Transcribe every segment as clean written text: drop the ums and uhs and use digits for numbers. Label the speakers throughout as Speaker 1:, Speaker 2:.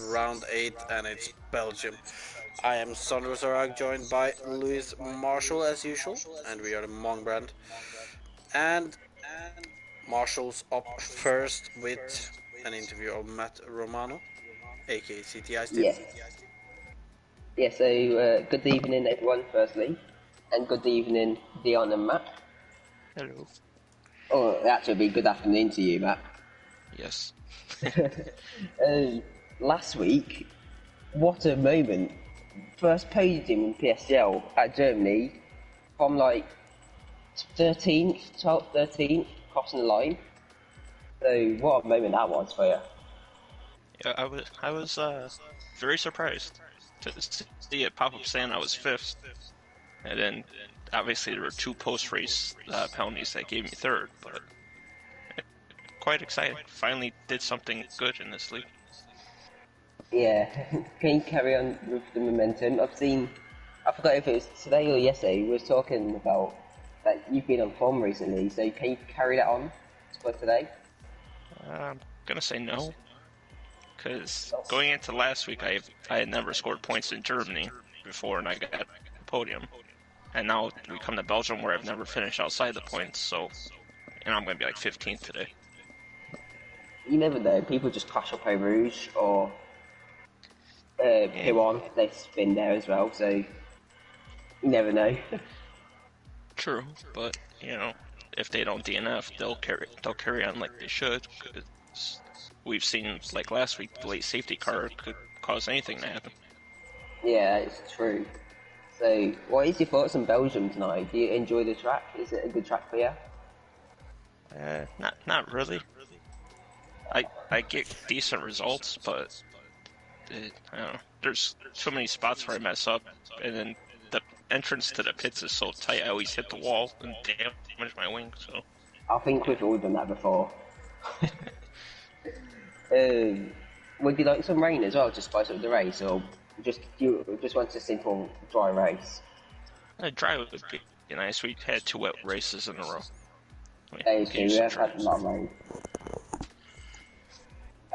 Speaker 1: round 8 and it's Belgium. I am Sondre Zarag, joined by Louis Marshall as usual, and we are the Mong brand. And Marshall's up first with an interview of Matt Romano, aka CTI Steve.
Speaker 2: Yes. Yeah, so good evening everyone firstly, and good evening Dion and Matt.
Speaker 3: Hello.
Speaker 2: Oh, actually it'd be good afternoon to you, Matt.
Speaker 3: Yes.
Speaker 2: Last week, what a moment. First podium in PSGL at Germany from like 13th, 12th, 13th, crossing the line. So what a moment that was for you.
Speaker 3: Yeah, I was very surprised to see it pop up saying I was 5th, and then obviously there were 2 post-race penalties that gave me 3rd, but quite exciting. Finally did something good in this league.
Speaker 2: Yeah, can you carry on with the momentum? I forgot if it was today or yesterday, we were talking about that you've been on form recently, so can you carry that on for today?
Speaker 3: I'm gonna say no, because going into last week I had never scored points in Germany before, and I got the podium. And now we come to Belgium where I've never finished outside the points, so I'm gonna be like 15th today.
Speaker 2: You never know, people just clash up over Rouge or Piron, they've been there as well, so you never know.
Speaker 3: True, but if they don't DNF, they'll carry on like they should. Cause we've seen like last week, the late safety car could cause anything to happen.
Speaker 2: Yeah, it's true. So, what is your thoughts on Belgium tonight? Do you enjoy the track? Is it a good track for you?
Speaker 3: Not really. I get decent results, but I don't know. There's too many spots where I mess up, and then the entrance to the pits is so tight. I always hit the wall and damage my wing. So
Speaker 2: I think we've all done that before. Would you like some rain as well to spice up the race, or you just want a simple dry race?
Speaker 3: a dry would be nice. We had 2 wet races in a row.
Speaker 2: That is true, we have had a lot of rain.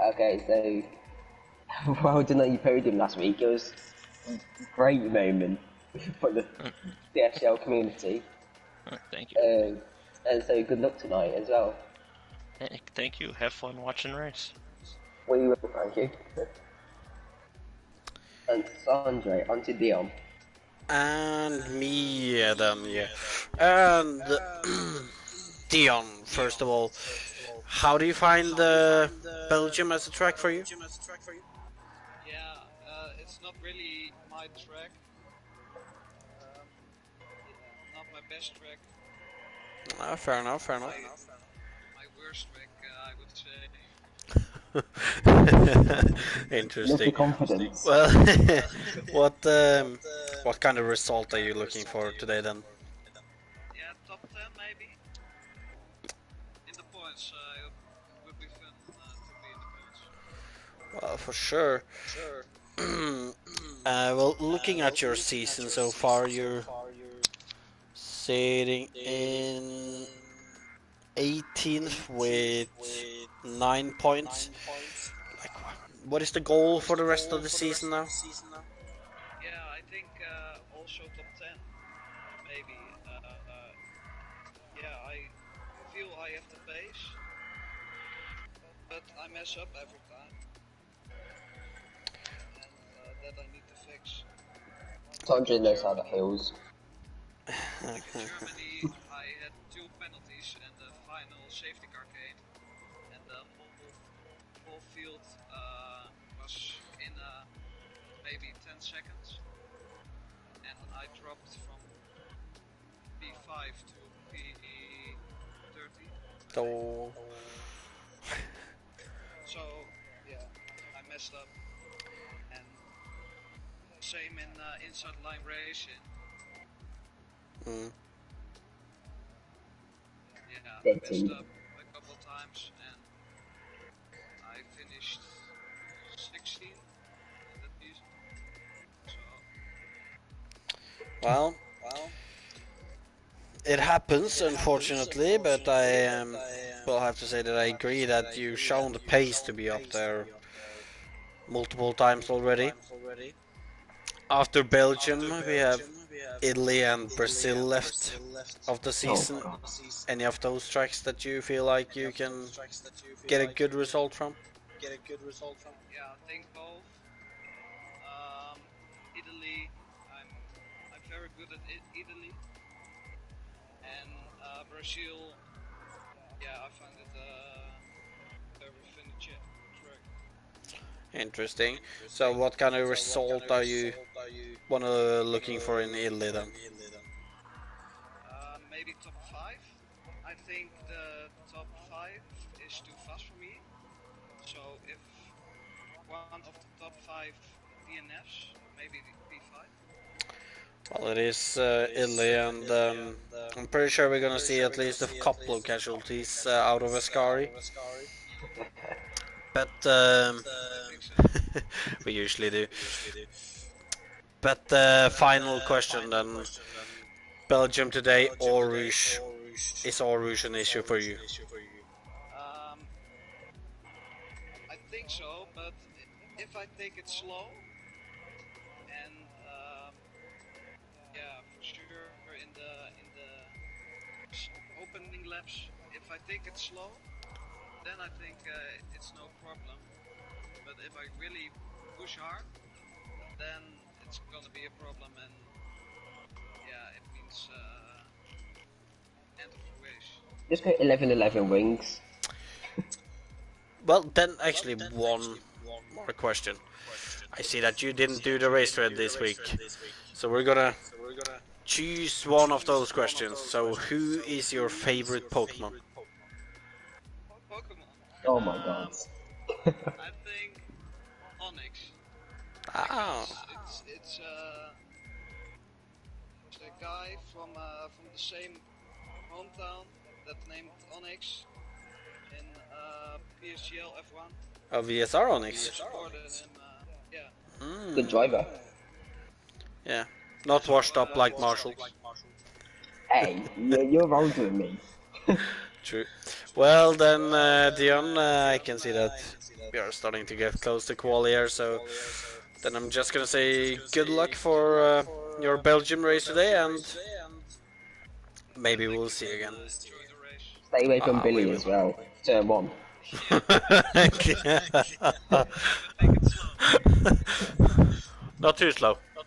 Speaker 2: Okay, so well done on your podium last week. It was a great moment for the PSGL community.
Speaker 3: Thank you.
Speaker 2: And so good luck tonight as well.
Speaker 3: Thank you. Have fun watching the race.
Speaker 2: We will, thank you. And Sondre, on to Dion.
Speaker 1: And me, yeah. And Dion, first of all, how do you find Belgium as a track for you?
Speaker 4: Yeah, it's not really my track. Not my best track.
Speaker 1: Fair enough.
Speaker 4: My worst track, I would say.
Speaker 1: Interesting.
Speaker 2: Confidence.
Speaker 1: Well, what kind of result are you looking for today then?
Speaker 4: Yeah, top 10 maybe. In the points, it would be fun to be in the points.
Speaker 1: Well, for sure. Well, looking at your season so far, you're sitting in 18th with 9 points. Like, what is the goal for the rest of the season now?
Speaker 4: Yeah, I think also top 10, maybe. Yeah, I feel I have the pace, but I mess up every time, and that I need to fix.
Speaker 2: Sondre knows how that feels.
Speaker 4: Like in Germany, I had 2 penalties and the final safety car came, and the whole field was in maybe 10 seconds, and I dropped from P5 to P30.
Speaker 1: So,
Speaker 4: So yeah, I messed up, and same in inside line racing.
Speaker 1: mm.
Speaker 4: Yeah, I messed up a couple times, and I finished 16 in that season. So
Speaker 1: Well, it happens, unfortunately, but I will have to say that I agree that you've shown the pace to be up there. multiple times already. After Belgium, we have Italy and Brazil left of the
Speaker 2: Oh
Speaker 1: season.
Speaker 2: god.
Speaker 1: Any of those tracks that you feel like you can get a good result from?
Speaker 4: Yeah, I think both. Um, Italy, I'm I'm very good at Italy, and Brazil. Yeah, I find it very finished track.
Speaker 1: Interesting. So, what kind of result are you wanna looking for in Italy then?
Speaker 4: Maybe top five. I think the top five is too fast for me. So if one of the top five DNFs, maybe the P5.
Speaker 1: Well, it is Italy, and I'm pretty sure we're gonna see at least a couple of casualties out of Ascari. But
Speaker 4: I think so.
Speaker 1: we usually do. But final question then: Belgium today or Rouge? Is or Rouge an issue for you?
Speaker 4: Um, I think so, but if I take it slow and yeah, for sure in the opening laps, if I take it slow, then I think it's no problem. But if I really push hard, then it's gonna be a problem, and yeah, it means end of the race.
Speaker 2: Just go 11-11 wings.
Speaker 1: Well, then actually one more question. I see that you didn't do the race thread this week, so we're gonna choose one of those questions. So, who is your favorite Pokemon?
Speaker 4: Pokemon.
Speaker 2: Oh my god.
Speaker 4: I think Onyx
Speaker 1: Ah,
Speaker 4: because it's a guy from the same hometown that named Onyx in PSGL F1.
Speaker 1: a VSR
Speaker 4: We
Speaker 1: Onyx.
Speaker 4: supported him. Yeah.
Speaker 2: Good driver.
Speaker 1: Yeah, not
Speaker 4: So
Speaker 1: washed up like Marshall.
Speaker 2: Hey, you're older than me.
Speaker 1: True. Well then, Dion, I can see that we are starting to get close to quali here, so then I'm just gonna say good luck for your Belgium race today, and maybe
Speaker 4: thank
Speaker 1: we'll
Speaker 4: you
Speaker 1: see you
Speaker 4: and
Speaker 1: again.
Speaker 4: enjoy the race.
Speaker 2: Stay away from
Speaker 1: Ah, we
Speaker 2: Billy
Speaker 1: will.
Speaker 2: as well. Turn one.
Speaker 4: Take it slow.
Speaker 1: Not too slow.
Speaker 4: But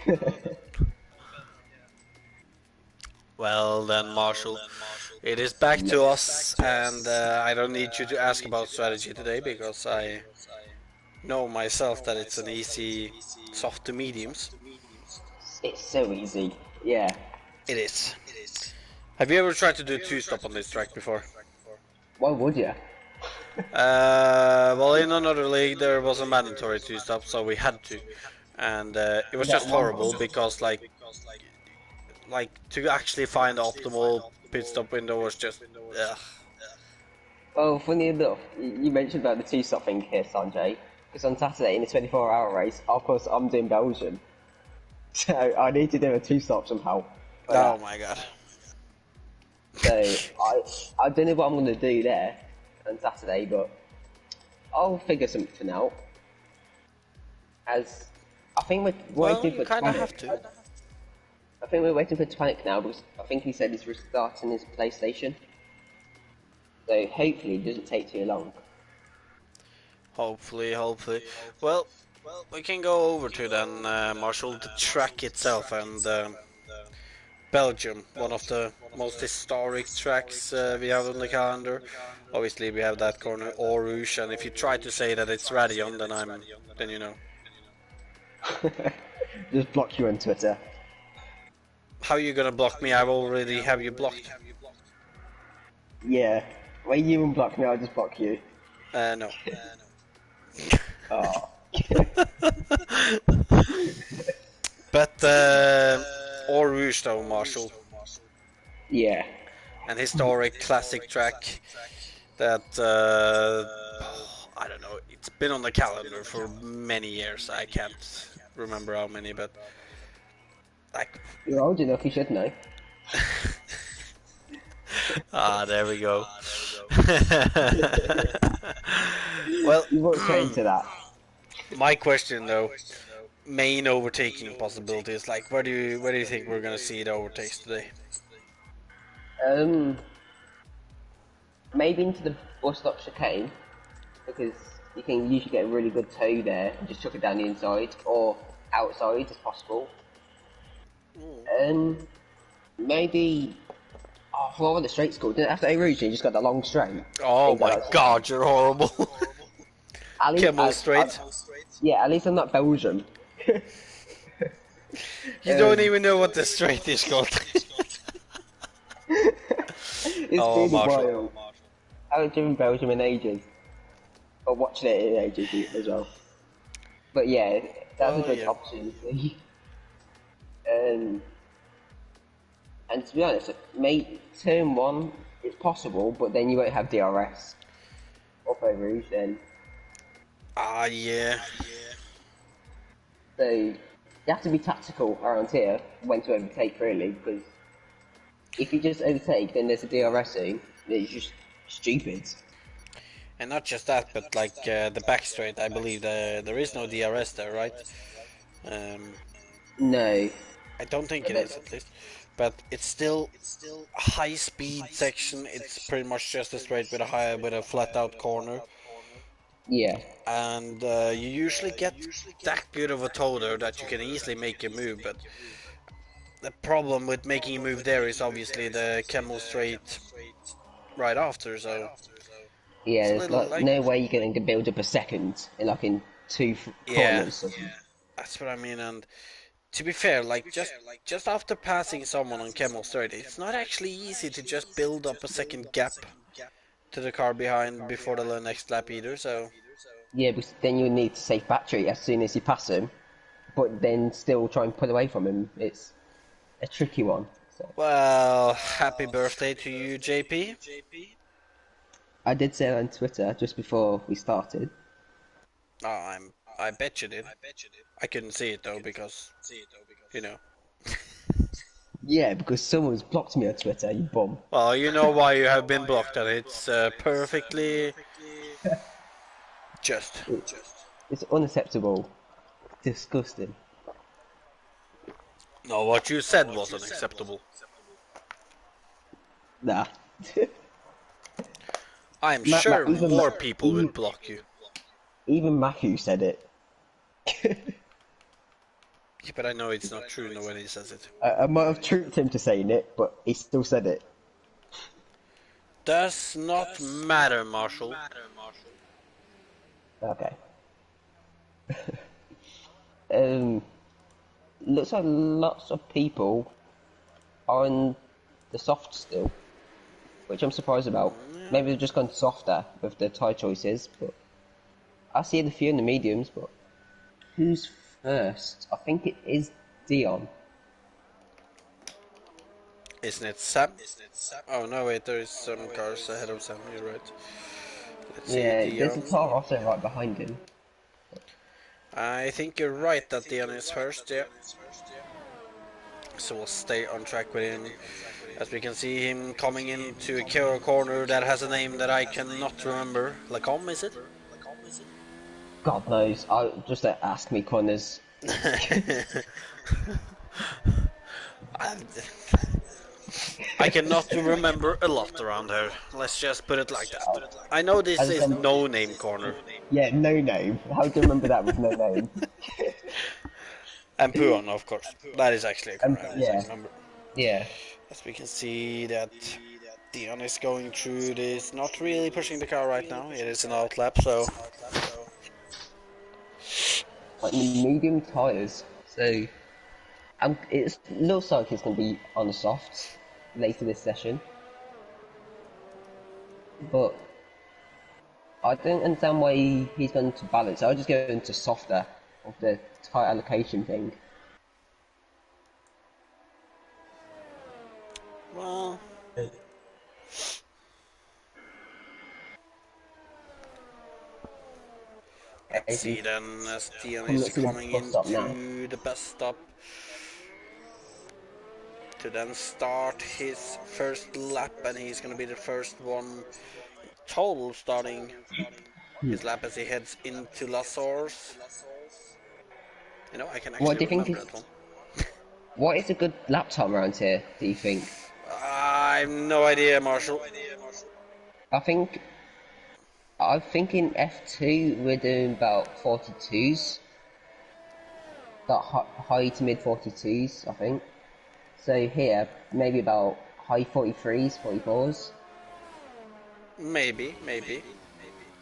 Speaker 4: yeah.
Speaker 1: Well then, Marshall, it is back to us, and I don't need you to ask about strategy today because I know myself that it's an easy soft to mediums.
Speaker 2: It's so easy. Yeah.
Speaker 1: It is. Have you ever tried to do two stop on this track before?
Speaker 2: Why would you?
Speaker 1: Well, in another league there was a mandatory two stop, so we had to, and it was
Speaker 2: Is that
Speaker 1: just
Speaker 2: one
Speaker 1: horrible
Speaker 2: one?
Speaker 1: because like to actually find the optimal pit stop window was just ugh.
Speaker 2: Well, funny enough, you mentioned about the two-stop thing here, Sanjay. Because on Saturday in the 24-hour race, of course, I'm doing Belgium. So I need to do a two-stop somehow for
Speaker 1: Oh
Speaker 2: that.
Speaker 1: my god.
Speaker 2: So I don't know what I'm going to do there on Saturday, but I'll figure something out. As I think we're
Speaker 1: Well,
Speaker 2: waiting
Speaker 1: you
Speaker 2: for
Speaker 1: kind of
Speaker 2: Tonic.
Speaker 1: have to.
Speaker 2: I think we're waiting for Tonic now because I think he said he's restarting his PlayStation. So hopefully it doesn't take too long.
Speaker 1: Hopefully, hopefully. Well, we can go over to then Marshall the track itself and Belgium, one of the most historic tracks we have on the calendar. Obviously, we have that corner or Rouge, and if you try to say that it's Radion, then you know.
Speaker 2: Just block you on Twitter.
Speaker 1: How are you gonna block me? I've already have you blocked.
Speaker 2: Yeah. When you unblock me, I'll just block you.
Speaker 1: No.
Speaker 2: Oh.
Speaker 1: But or Rouge though, Marshall,
Speaker 2: Yeah.
Speaker 1: an historic classic track that I don't know. It's been on the calendar for many years. I can't remember how many, but like
Speaker 2: You're old enough, you should know.
Speaker 1: there we go. Well,
Speaker 2: You won't train to that.
Speaker 1: my question though, main overtaking possibilities. Like, where do you think we're gonna see the overtakes today?
Speaker 2: Um, maybe into the bus stop chicane because you can usually get a really good toe there and just chuck it down the inside or outside as possible. Um, maybe for the straight school. After A Rouge, you just got the long straight.
Speaker 1: Oh
Speaker 2: You got
Speaker 1: my
Speaker 2: like,
Speaker 1: God, you're horrible.
Speaker 2: at least,
Speaker 1: Camel straight.
Speaker 2: yeah, at least I'm not Belgium.
Speaker 1: You don't even know what the straight is called.
Speaker 2: It's
Speaker 1: Oh,
Speaker 2: really
Speaker 1: Marshall.
Speaker 2: wild. I haven't driven Belgium in ages, or watching it in ages as well. But yeah, that's a
Speaker 1: Well,
Speaker 2: good
Speaker 1: yeah.
Speaker 2: opportunity. Um, and to be honest, turn one is possible, but then you won't have DRS up over Rouge then.
Speaker 1: Ah, yeah.
Speaker 2: So you have to be tactical around here when to overtake really, because if you just overtake, then there's a DRS zone. It's just stupid.
Speaker 1: And not just that, but like the back straight, I believe there is no DRS there, right? Um,
Speaker 2: No,
Speaker 1: I don't think it
Speaker 2: but
Speaker 1: is at least, but it's still a high speed section. It's pretty much just a straight with a flat out corner,
Speaker 2: yeah,
Speaker 1: and you usually get that good of a toe there that you can easily make a move. But the problem with making a move there is obviously the camel straight right after. So
Speaker 2: yeah.
Speaker 1: it's a
Speaker 2: There's
Speaker 1: little
Speaker 2: like
Speaker 1: like
Speaker 2: no way you're going to build up a second in two
Speaker 1: yeah,
Speaker 2: corners.
Speaker 1: that's what I mean. And to be fair, like just after passing someone on camel straight, it's not actually easy to just build up a second gap to the car behind before the next lap either. So
Speaker 2: Yeah, because then you need to save battery as soon as you pass him, but then still try and pull away from him. It's a tricky one. So
Speaker 1: well, happy birthday to you, JP.
Speaker 2: I did say it on Twitter just before we started.
Speaker 1: Oh, I bet you did. I couldn't see it though because you know.
Speaker 2: Yeah, because someone's blocked me on Twitter, you bum.
Speaker 1: Well, you know why you have been blocked, and it's perfectly just.
Speaker 2: It's unacceptable. Disgusting.
Speaker 1: No, what you said was unacceptable.
Speaker 2: Nah.
Speaker 1: I'm sure
Speaker 2: even,
Speaker 1: more people would block you.
Speaker 2: even Matthew said it.
Speaker 1: Yeah, but I know it's not true no when he says it.
Speaker 2: I might have tricked him to saying it, but he still said it.
Speaker 1: Does not matter, Marshall.
Speaker 2: Okay. Um, looks like lots of people are on the soft still, which I'm surprised about. Maybe they've just gone softer with their tyre choices, but I see a few in the mediums, but who's first? I think it is Dion.
Speaker 1: Isn't it Sam? Oh no, wait, there is some cars ahead of Sam. You're right. Let's see,
Speaker 2: Yeah, there's a
Speaker 1: Dion.
Speaker 2: Toro Rosso right behind him.
Speaker 1: I think you're right that Dion is first. Yeah. So we'll stay on track with him. As we can see him coming into a corner that has a name that I cannot remember. Lacombe, is it?
Speaker 2: God knows. I just ask me corners.
Speaker 1: I cannot remember a lot around here. Let's just put it like that. I know this
Speaker 2: As I
Speaker 1: is
Speaker 2: said,
Speaker 1: no name corner.
Speaker 2: yeah, no name. How do you remember that with no name?
Speaker 1: And Puon, of course. That is actually a corner I also
Speaker 2: Yeah,
Speaker 1: remember.
Speaker 2: yeah.
Speaker 1: As we can see that Dion is going through this, not really pushing the car right now. It is an outlap, so
Speaker 2: Like medium tyres. So it looks like it's going to be on the softs later this session. But I don't understand why he's going to balance. I'll just go into softer of the tyre allocation thing.
Speaker 1: well. Let's see then as Dion
Speaker 2: Coming
Speaker 1: is
Speaker 2: up to the
Speaker 1: coming
Speaker 2: bus stop now.
Speaker 1: into the bus stop to then start his first lap, and he's going to be the first one Total starting his lap as he heads into Lazars. You know, I can
Speaker 2: What
Speaker 1: actually
Speaker 2: do you think
Speaker 1: remember
Speaker 2: is
Speaker 1: that one.
Speaker 2: what is a good lap time around here? Do you think?
Speaker 1: I have no idea, Marshall.
Speaker 2: I think I think in F2 we're doing about 42s, that high to mid 42s, I think. So here maybe about high 43s, 44s.
Speaker 1: Maybe, maybe.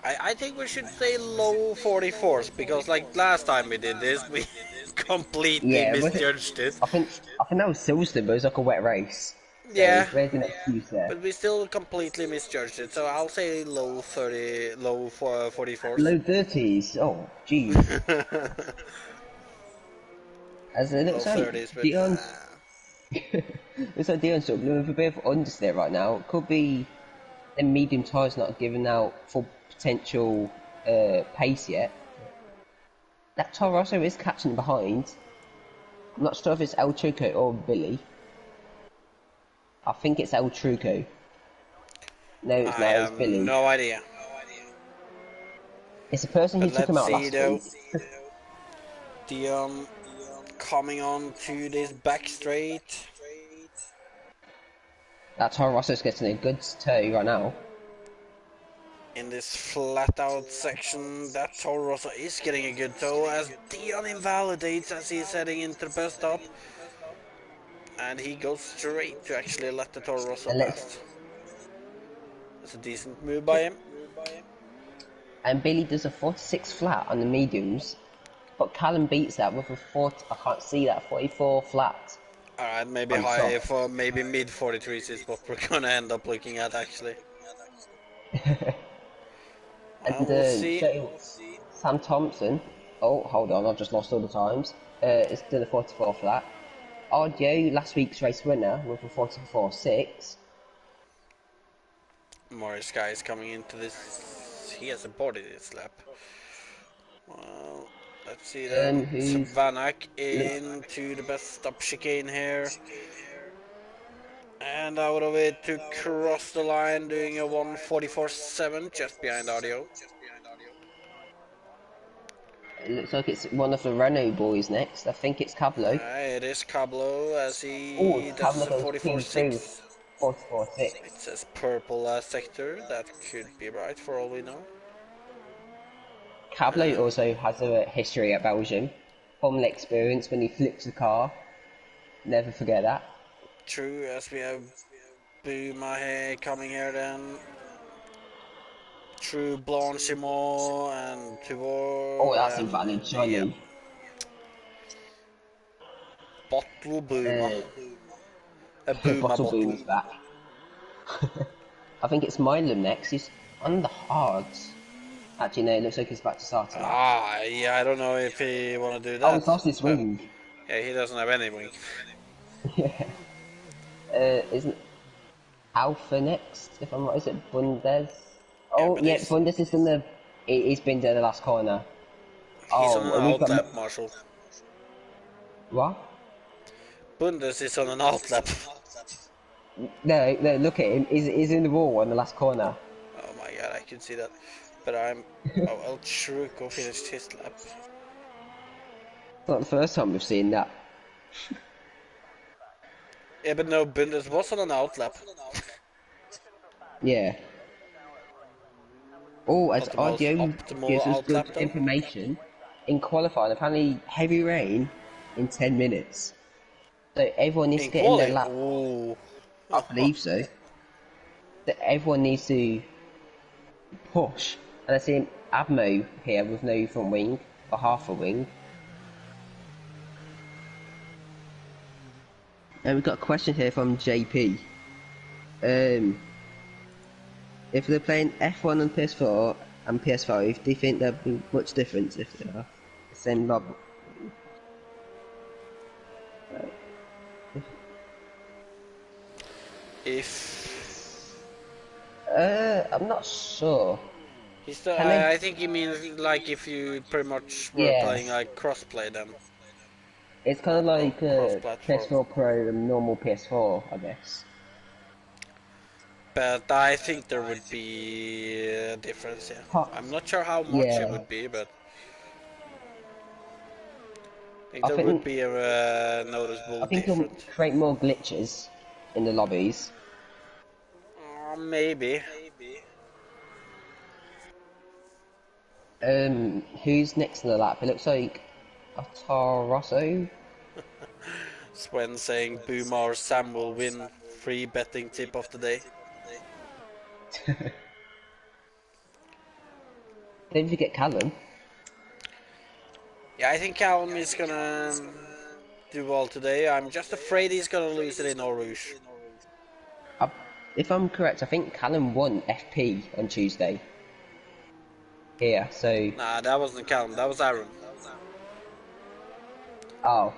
Speaker 1: I think we should say low 44s because, like last time we did this, we completely
Speaker 2: Yeah, was it?
Speaker 1: misjudged it.
Speaker 2: I think that was Silverstone, but it was like a wet race. So
Speaker 1: Yeah,
Speaker 2: there's an excuse there.
Speaker 1: but we still completely misjudged it. So I'll say low 30, low 44s.
Speaker 2: Low 30s. Oh, jeez. As it
Speaker 1: Low
Speaker 2: looks like
Speaker 1: 30s, but
Speaker 2: Dion's looks like Dion's struggling with a bit of understeer right now. It could be the medium tyres not giving out full potential pace yet. That Toro Rosso is catching behind. I'm not sure if it's El Truco or Billy. I think it's El Truco. No, it's
Speaker 1: I
Speaker 2: not. It's
Speaker 1: have
Speaker 2: Billy.
Speaker 1: no idea.
Speaker 2: It's the person who
Speaker 1: But
Speaker 2: took
Speaker 1: let's
Speaker 2: him out
Speaker 1: see
Speaker 2: last
Speaker 1: though.
Speaker 2: week.
Speaker 1: Dion coming on to this back straight.
Speaker 2: That Toro Rosso's getting a good tow right now.
Speaker 1: In this flat out section, that Toro Rosso is getting a good tow as Dion invalidates as he's heading into the bus stop. And he goes straight to actually let the Toro Rosso
Speaker 2: And let's
Speaker 1: past. That's a decent move by him.
Speaker 2: and Billy does a 46 flat on the mediums, but Callum beats that with a 40. I can't see that 44 flat
Speaker 1: Alright, maybe
Speaker 2: on
Speaker 1: high
Speaker 2: soft.
Speaker 1: for maybe mid 43s is what we're gonna end up looking at actually.
Speaker 2: And
Speaker 1: We'll see.
Speaker 2: so Sam Thompson. Oh, hold on, I've just lost all the times. It's done a 44 flat. Ardio, last week's race winner, with a 44.6.
Speaker 1: Morris guy is coming into this. He has a body this lap. Well, let's see then.
Speaker 2: Who's
Speaker 1: Vanak
Speaker 2: looks
Speaker 1: into the best stop chicane here. And out of it to cross the line, doing a 144.7 just behind Audio.
Speaker 2: it looks like it's one of the Renault boys next. I think it's Cablo.
Speaker 1: It is Cablo as
Speaker 2: Oh,
Speaker 1: he does
Speaker 2: Cablo
Speaker 1: a
Speaker 2: goes P3 with
Speaker 1: 44.6.
Speaker 2: 44.6.
Speaker 1: It says purple sector. That could be right for all we know.
Speaker 2: Cablo also has a history at Belgium. Formula experience when he flips the car. Never forget that.
Speaker 1: True, as we have Boumahe coming here then. True Blanchimont and
Speaker 2: Oh,
Speaker 1: Tuvor
Speaker 2: that's
Speaker 1: and
Speaker 2: invalid,
Speaker 1: yeah,
Speaker 2: surely.
Speaker 1: Bottle Booma. A Booma
Speaker 2: Bottle Boom
Speaker 1: bottle.
Speaker 2: is back. I think it's Milam next. He's on the hards. Actually, no, it looks like he's about to start a lap.
Speaker 1: Yeah, I don't know if he want to do
Speaker 2: Oh,
Speaker 1: that.
Speaker 2: he's lost his wing.
Speaker 1: Yeah, he doesn't have any wing.
Speaker 2: Yeah. Isn't Alpha next? If I'm right, is it Bundes?
Speaker 1: Yeah,
Speaker 2: Oh,
Speaker 1: but
Speaker 2: yeah, Bundes is in the. He's been there the last corner.
Speaker 1: he's on
Speaker 2: Oh,
Speaker 1: an
Speaker 2: we've got.
Speaker 1: outlap, Marshall.
Speaker 2: What?
Speaker 1: Bundes is on an outlap.
Speaker 2: No, no, look at him. He's in the wall in the last corner.
Speaker 1: Oh my god, I can see that. But I'm. Oh, El Truco finished his lap.
Speaker 2: Not the first time we've seen that.
Speaker 1: Yeah, but no, Bundes was on an outlap.
Speaker 2: Yeah. Oh, as
Speaker 1: Not the most
Speaker 2: Audio
Speaker 1: optimal
Speaker 2: gives us good
Speaker 1: outlap though.
Speaker 2: information, in qualifying, apparently heavy rain in 10 minutes. So everyone needs
Speaker 1: In
Speaker 2: to get in their
Speaker 1: quali?
Speaker 2: lap.
Speaker 1: Ooh.
Speaker 2: I believe so. That everyone needs to push. And I see Abmo here with no front wing, or half a wing. And we've got a question here from JP. If they're playing F1 on PS4 and PS5, do you think there'll be much difference if they are the same log?
Speaker 1: If
Speaker 2: I'm not sure. Can
Speaker 1: I
Speaker 2: they?
Speaker 1: think he means like if you pretty much were
Speaker 2: Yeah,
Speaker 1: playing like crossplay then,
Speaker 2: it's kind of
Speaker 1: or
Speaker 2: like,
Speaker 1: cross-platform.
Speaker 2: PS4 Pro and normal PS4, I guess.
Speaker 1: but I think there would be a difference. Yeah, I'm
Speaker 2: Hot.
Speaker 1: not sure how much it
Speaker 2: Yeah,
Speaker 1: would be, but I think
Speaker 2: I
Speaker 1: there would
Speaker 2: think
Speaker 1: be a
Speaker 2: I
Speaker 1: noticeable
Speaker 2: think it'll
Speaker 1: difference.
Speaker 2: create more glitches in the lobbies.
Speaker 1: Maybe.
Speaker 2: Who's next in the lap? It looks like a Tarosso.
Speaker 1: Sven saying Boomar Sam will win. Free betting tip of the day.
Speaker 2: Don't forget Callum.
Speaker 1: Yeah, I think Callum is gonna do well today. I'm just afraid he's gonna lose it in Eau Rouge.
Speaker 2: I, if I'm correct, I think Callum won FP on Tuesday. Here, so
Speaker 1: Nah, that wasn't Callum. That was Aaron.
Speaker 2: oh,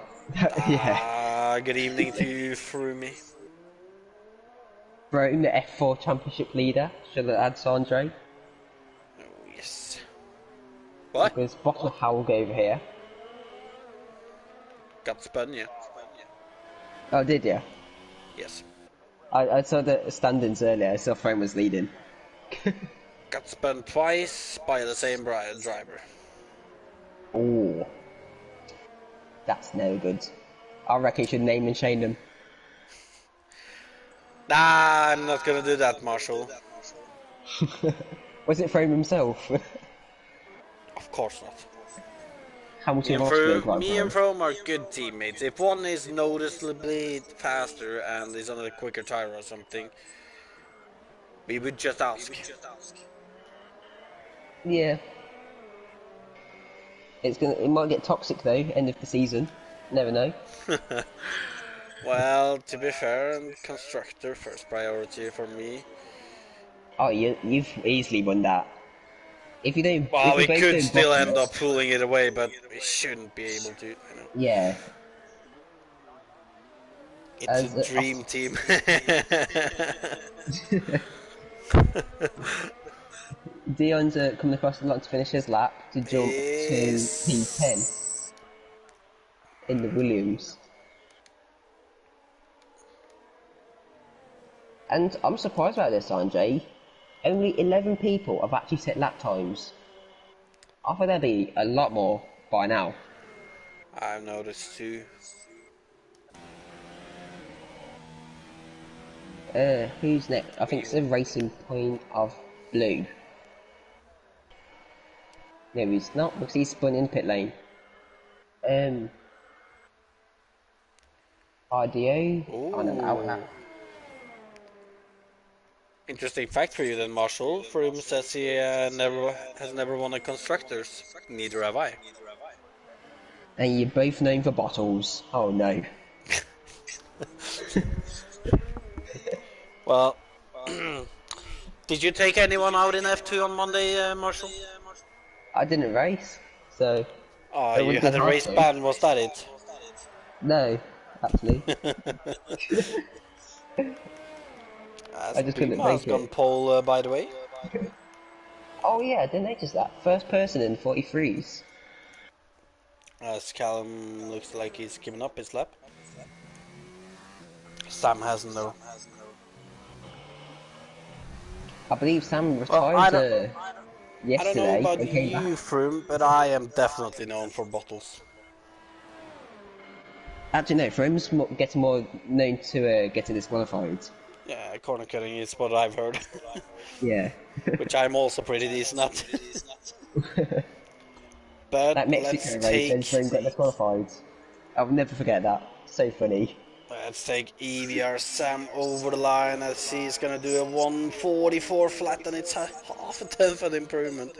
Speaker 2: yeah.
Speaker 1: Good evening to you, Frumi.
Speaker 2: Rome, the F4 championship leader. Should have add Sandro
Speaker 1: Oh, yes. What?
Speaker 2: because bottom Howell over here.
Speaker 1: Got spun, yeah.
Speaker 2: Oh, did you?
Speaker 1: Yes.
Speaker 2: I saw the standings earlier. I saw Frame was leading.
Speaker 1: Got spun twice by the same driver.
Speaker 2: Oh, that's no good. I reckon you should name and shame them.
Speaker 1: Nah, I'm not gonna do that, Marshall.
Speaker 2: Was it Frame himself?
Speaker 1: Of course not.
Speaker 2: Hamilton Rosberg, right,
Speaker 1: Me and
Speaker 2: bro?
Speaker 1: From are good teammates. If one is noticeably faster and is on a quicker tire or something, we would just ask.
Speaker 2: Yeah. It might get toxic though, end of the season. Never know.
Speaker 1: Well, to be fair, and constructor first priority for me.
Speaker 2: Oh, you've easily won that.
Speaker 1: Well,
Speaker 2: If we
Speaker 1: we
Speaker 2: both
Speaker 1: could
Speaker 2: do
Speaker 1: still end
Speaker 2: bottoms,
Speaker 1: up pulling it away, but we shouldn't be able to.
Speaker 2: yeah.
Speaker 1: It's a
Speaker 2: As
Speaker 1: dream team.
Speaker 2: Dion's coming across the line to finish his lap to jump to P10
Speaker 1: Is
Speaker 2: in the Williams. And I'm surprised about this, Sanjay. Only 11 people have actually set lap times. I thought there'd be a lot more by now.
Speaker 1: I've noticed too.
Speaker 2: Who's next? I think it's the Racing Point of Blue. No, he's not because he's spun in pit lane. Um, RDO on an out lap.
Speaker 1: Ooh. Interesting fact for you then, Marshall. Froome says he has never won a constructors. Neither have I.
Speaker 2: And you're both known for bottles. Oh no.
Speaker 1: Well, did you take anyone out in F2 on Monday, Marshall?
Speaker 2: I didn't race, so
Speaker 1: Oh,
Speaker 2: it
Speaker 1: you
Speaker 2: would be
Speaker 1: had a
Speaker 2: hard
Speaker 1: race
Speaker 2: to.
Speaker 1: ban, was that it?
Speaker 2: No, actually.
Speaker 1: As
Speaker 2: I just couldn't
Speaker 1: Buma has
Speaker 2: make
Speaker 1: gone
Speaker 2: it.
Speaker 1: pole, by the way.
Speaker 2: Oh yeah, I didn't notice that. First person in 43s.
Speaker 1: As Callum looks like he's given up his lap. Sam hasn't though.
Speaker 2: I believe Sam
Speaker 1: Well,
Speaker 2: retired
Speaker 1: I don't know
Speaker 2: yesterday
Speaker 1: about
Speaker 2: and came
Speaker 1: you,
Speaker 2: back.
Speaker 1: Froome, but I am definitely known for bottles.
Speaker 2: Actually, no, Frome's getting more known to getting disqualified.
Speaker 1: Yeah, corner cutting is what I've heard,
Speaker 2: Yeah.
Speaker 1: which I'm also pretty decent at. But
Speaker 2: That Mexico race when Frome got disqualified. I'll never forget that. So funny.
Speaker 1: let's take EVR Sam over the line as he's gonna do a 144 flat, and it's a half a tenth of improvement.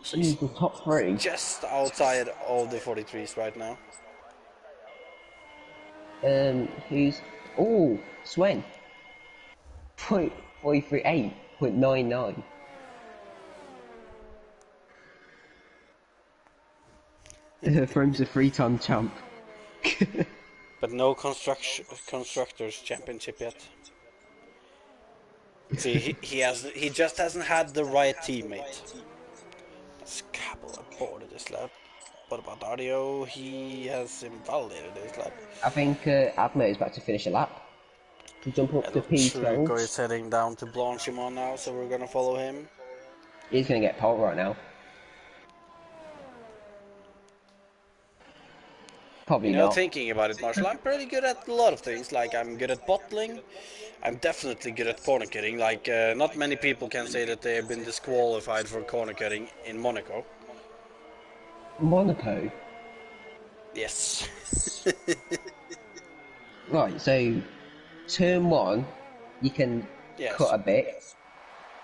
Speaker 1: So he's
Speaker 2: He's the top three.
Speaker 1: just outside of the 43s right now.
Speaker 2: Who's... Oh, Swen. 0.438.99. Frome's a three-time champ.
Speaker 1: But no constructors championship yet. See, he just hasn't had the right teammate. Scabble aborted this lap. What about Dario? He has invalidated his lap.
Speaker 2: I think Admo is about to finish a lap. to jump up to
Speaker 1: El Truco
Speaker 2: P12.
Speaker 1: is heading down to Blanchimont now, so we're gonna follow him.
Speaker 2: He's gonna get pole right now. Probably
Speaker 1: You know,
Speaker 2: not.
Speaker 1: thinking about it, Marshall, I'm pretty good at a lot of things. Like, I'm good at bottling. I'm definitely good at corner cutting. Like, not many people can say that they have been disqualified for corner cutting in Monaco.
Speaker 2: Monaco.
Speaker 1: Yes.
Speaker 2: Right, so turn one, you can cut
Speaker 1: Yes.
Speaker 2: a bit.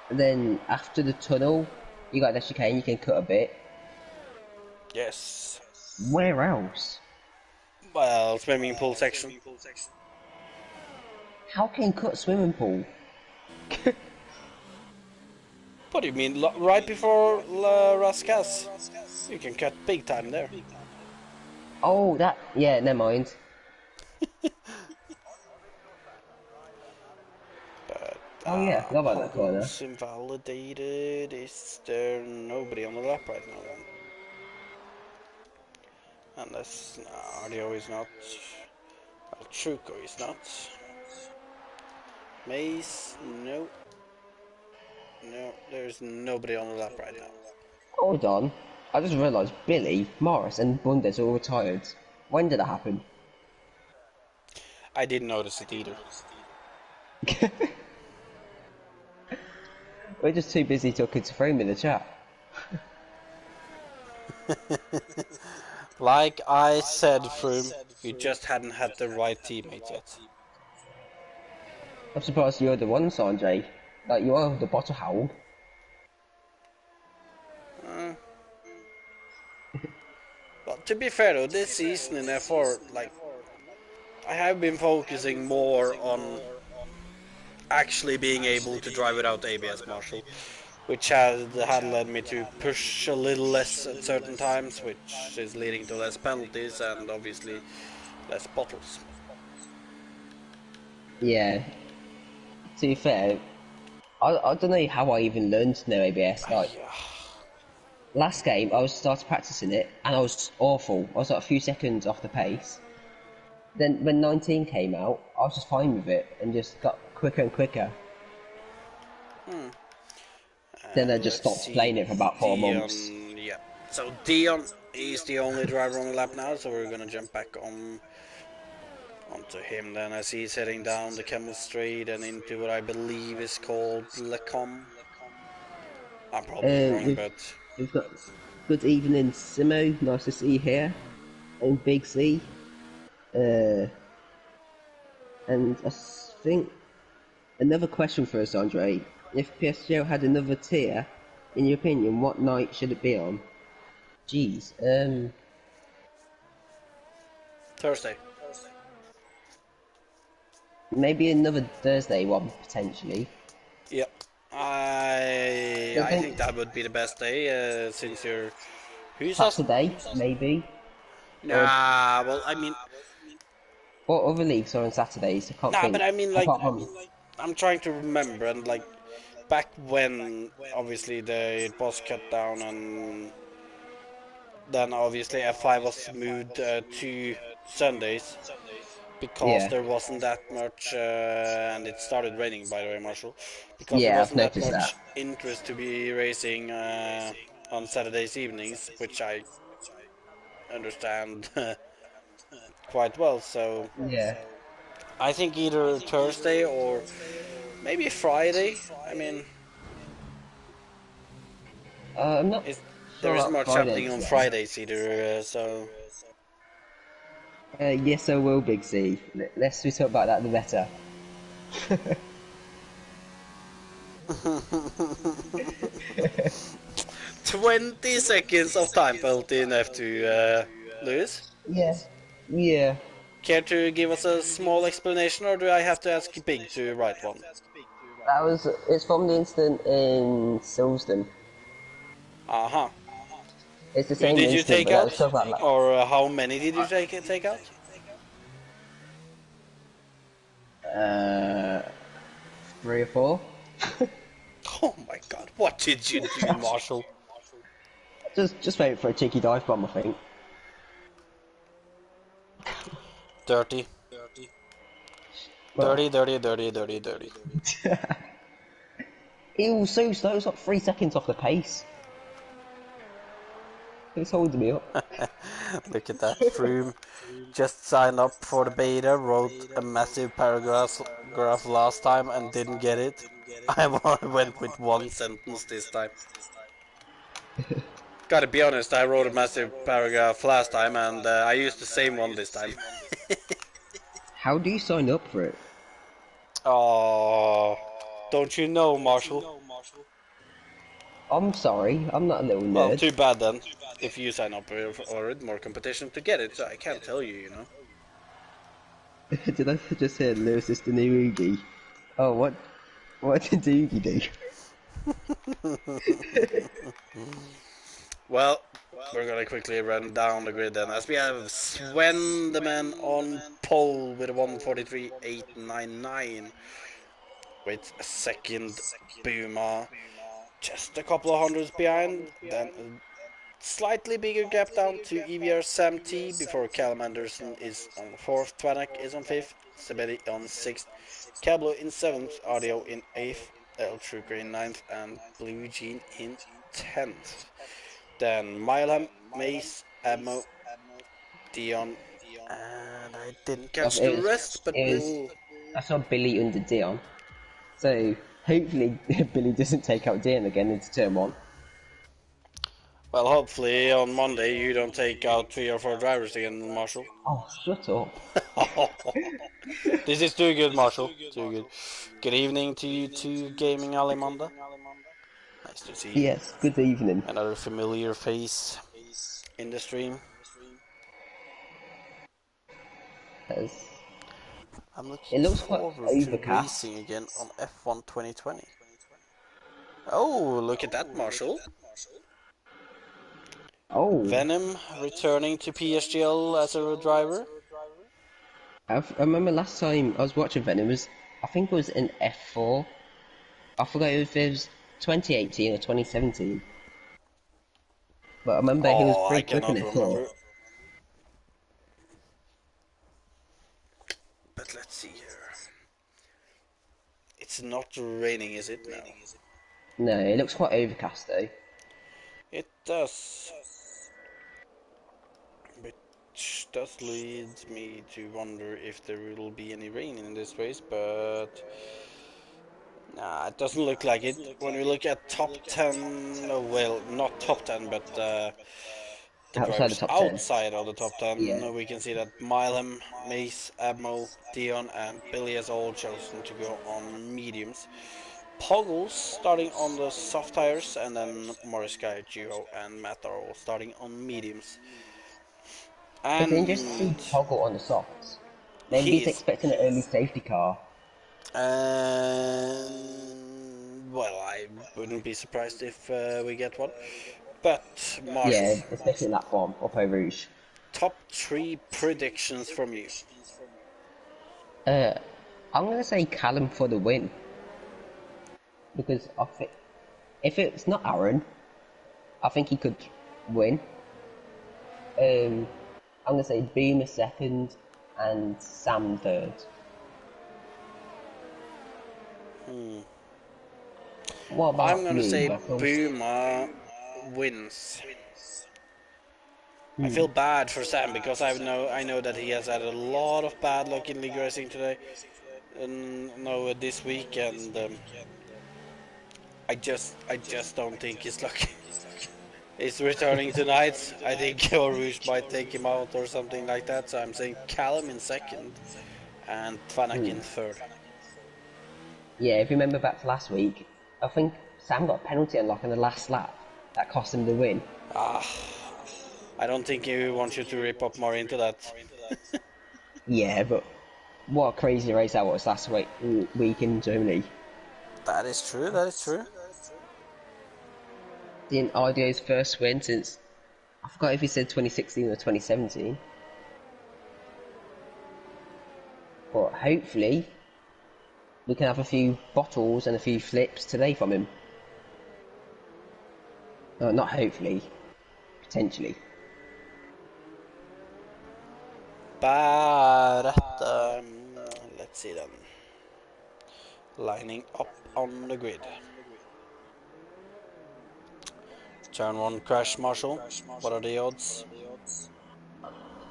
Speaker 2: And then after the tunnel, you got the chicane, you can cut a bit.
Speaker 1: Yes.
Speaker 2: Where else?
Speaker 1: Well, swimming pool section.
Speaker 2: How can you cut swimming pool?
Speaker 1: What do you mean? Right before La Rascas? You can cut big time there.
Speaker 2: Oh, that. Yeah, never mind.
Speaker 1: But,
Speaker 2: Oh, yeah, I forgot about that corner.
Speaker 1: Pogos invalidated. Is there nobody on the lap right now then? Unless Ardio is not. Truco is not. Mace, no. No, there's nobody on the lap right now.
Speaker 2: Hold on. I just realised Billy, Morris, and Bundes are all retired. When did that happen?
Speaker 1: I didn't notice it either.
Speaker 2: We're just too busy talking to Frame in the chat.
Speaker 1: Like I said, Froome, you just hadn't had the right teammate yet.
Speaker 2: I'm surprised you're the one, Sanjay. Like, you are the bottle howl.
Speaker 1: Well, to be fair though, this season in F4, like, I have been focusing more on actually being able to drive without ABS, Marshall, which had led me to push a little less at certain times, which is leading to less penalties and obviously less bottles.
Speaker 2: Yeah. To be fair, I don't know how I even learned to know ABS. Like,
Speaker 1: Yeah.
Speaker 2: last game, I was started practicing it, and I was awful. I was like a few seconds off the pace. Then when 19 came out, I was just fine with it, and just got quicker and quicker. Then I just
Speaker 1: Let's
Speaker 2: stopped
Speaker 1: see,
Speaker 2: playing it for about 4 months.
Speaker 1: Dion. Yeah. So Dion is the only driver on the lap now, so we're gonna jump back onto him then as he's heading down the Camel Street and into what I believe is called Lecom. I'm probably wrong,
Speaker 2: We've
Speaker 1: but
Speaker 2: we've got good evening, Simo. Nice to see you here, and Big C. And I think another question for us, Andre. If PSGL had another tier, in your opinion, what night should it be on? Jeez,
Speaker 1: Thursday.
Speaker 2: maybe another Thursday one potentially.
Speaker 1: Yep.
Speaker 2: I
Speaker 1: I think
Speaker 2: think
Speaker 1: that would be the best day since you're. Who's us?
Speaker 2: Saturday, maybe. Or
Speaker 1: Nah. Well, I mean,
Speaker 2: what other leagues are on Saturdays? I can't
Speaker 1: nah. But
Speaker 2: think.
Speaker 1: I mean, like,
Speaker 2: Apart from
Speaker 1: I'm trying to remember and like back when obviously it was cut down and then obviously F5 was moved to Sundays because
Speaker 2: yeah,
Speaker 1: there wasn't that much and it started raining by the way, Marshall, because there
Speaker 2: yeah, I've
Speaker 1: wasn't that
Speaker 2: noticed that.
Speaker 1: much interest to be racing on Saturdays evenings, which I understand quite well. So
Speaker 2: Yeah,
Speaker 1: I think either Thursday or maybe Friday. I mean,
Speaker 2: I'm not
Speaker 1: there
Speaker 2: sure
Speaker 1: isn't
Speaker 2: about
Speaker 1: much
Speaker 2: Friday
Speaker 1: happening
Speaker 2: to
Speaker 1: on
Speaker 2: be honest.
Speaker 1: Fridays either, so.
Speaker 2: Yes, I will, Big C. Less we talk about that, the better.
Speaker 1: 20 seconds of time penalty enough to Lewis.
Speaker 2: Yeah, yeah.
Speaker 1: Care to give us a small explanation, or do I have to ask Big to write one?
Speaker 2: It's from the incident in Silverstone.
Speaker 1: Uh-huh.
Speaker 2: It's the
Speaker 1: Who
Speaker 2: same
Speaker 1: did you
Speaker 2: incident,
Speaker 1: take
Speaker 2: but let's
Speaker 1: out?
Speaker 2: talk about that.
Speaker 1: Or how many did you take out?
Speaker 2: 3 or 4.
Speaker 1: Oh my god, what did you do, Marshall?
Speaker 2: Just wait for a cheeky dive bomb, I think.
Speaker 1: Dirty.
Speaker 2: Well,
Speaker 1: Dirty, dirty, dirty, dirty, dirty.
Speaker 2: it was so slow. It was like 3 seconds off the pace. It's holding me up.
Speaker 1: Look at that. Froome just signed up for the beta, wrote a massive paragraph last time and didn't get it. I went with one sentence this time. Gotta be honest, I wrote a massive paragraph last time and I used the same one this time.
Speaker 2: How do you sign up for it?
Speaker 1: Oh, don't you know, Marshall?
Speaker 2: I'm sorry, I'm not a little
Speaker 1: Well,
Speaker 2: nerd.
Speaker 1: too bad then. If you sign up for it, more competition to get it, so I can't tell you, you know.
Speaker 2: Did I just hear Lewis is the new Oogie? Oh, what did Oogie do?
Speaker 1: Well, we're gonna quickly run down the grid then, as we have Sven the man on pole with a 1:43.899, with a second Buma just a couple of hundreds behind, then a slightly bigger gap down to EVR Sam T before Callum Anderson is on fourth, Twanak is on fifth, Sebedi on sixth, Cablo in seventh, Audio in eighth, El Trucker in ninth, and Blue Jean in 10th. Then Mileham, Mace, Ammo, Dion, and I didn't catch the rest, but we'll.
Speaker 2: I saw Billy under Dion. So, hopefully Billy doesn't take out Dion again into turn 1.
Speaker 1: Well, hopefully on Monday you don't take out 3 or 4 drivers again, Marshall.
Speaker 2: Oh, shut up.
Speaker 1: This is too good, Marshall. Too good. Good evening to you two, Gaming Alimanda. Nice to see you.
Speaker 2: Yes, good evening.
Speaker 1: Another familiar face in the stream.
Speaker 2: Yes.
Speaker 1: I'm
Speaker 2: It
Speaker 1: looking
Speaker 2: looks quite
Speaker 1: forward to
Speaker 2: overcast.
Speaker 1: racing again on F1 2020. Oh, look at that, Marshall.
Speaker 2: Oh,
Speaker 1: Venom returning to PSGL as a driver.
Speaker 2: I remember last time I was watching Venom, I think it was in F4. I forgot if it was 2018 or 2017. But I remember he was
Speaker 1: Oh, I
Speaker 2: pretty quick in
Speaker 1: cannot
Speaker 2: F4.
Speaker 1: remember. But let's see here. It's not raining, is it? No.
Speaker 2: No, it looks quite overcast though.
Speaker 1: It does. Which does lead me to wonder if there will be any rain in this race, but nah, it doesn't look like it. When we look at top 10, well, not top 10, but the
Speaker 2: Outside the
Speaker 1: drivers
Speaker 2: top 10.
Speaker 1: outside of the top
Speaker 2: Yeah.
Speaker 1: 10, we can see that Mileham, Mace, Abmo, Dion, and Billy has all chosen to go on mediums. Poggles starting on the soft tires, and then Morris Guy, Juho, and Matt are all starting on mediums.
Speaker 2: It's interesting to
Speaker 1: And
Speaker 2: see Toggle on the softs. Maybe he's
Speaker 1: he's
Speaker 2: expecting an early safety car.
Speaker 1: well, I wouldn't be surprised if we get one. But Marshall,
Speaker 2: Yeah, especially in that bomb up over Rouge.
Speaker 1: top 3 predictions from you.
Speaker 2: Uh, I'm gonna say Callum for the win because I think if it's not Aaron, I think he could win. I'm gonna say Beamer second and Sam third. What
Speaker 1: I'm
Speaker 2: about
Speaker 1: gonna
Speaker 2: you,
Speaker 1: say
Speaker 2: Buckles?
Speaker 1: Buma wins. I
Speaker 2: Hmm.
Speaker 1: feel bad for Sam because I know that he has had a lot of bad luck in league racing today, and no this week, and I just don't think he's lucky. He's returning tonight. I think Rouge might take him out or something like that. So I'm saying Callum in second and Tvanak
Speaker 2: Hmm.
Speaker 1: in third.
Speaker 2: Yeah, if you remember back to last week, I think Sam got a penalty unlock in the last lap that cost him the win.
Speaker 1: Ah, I don't think he wants you to rip up more into that.
Speaker 2: Yeah, but what a crazy race that was last week in Germany.
Speaker 1: That is true. That is true.
Speaker 2: The Idio's first win since, I forgot if he said 2016 or 2017. But hopefully, we can have a few bottles and a few flips today from him. Not hopefully, potentially.
Speaker 1: But let's Let's see then. Lining up on the grid. Turn 1 crash, Marshall. What are the odds?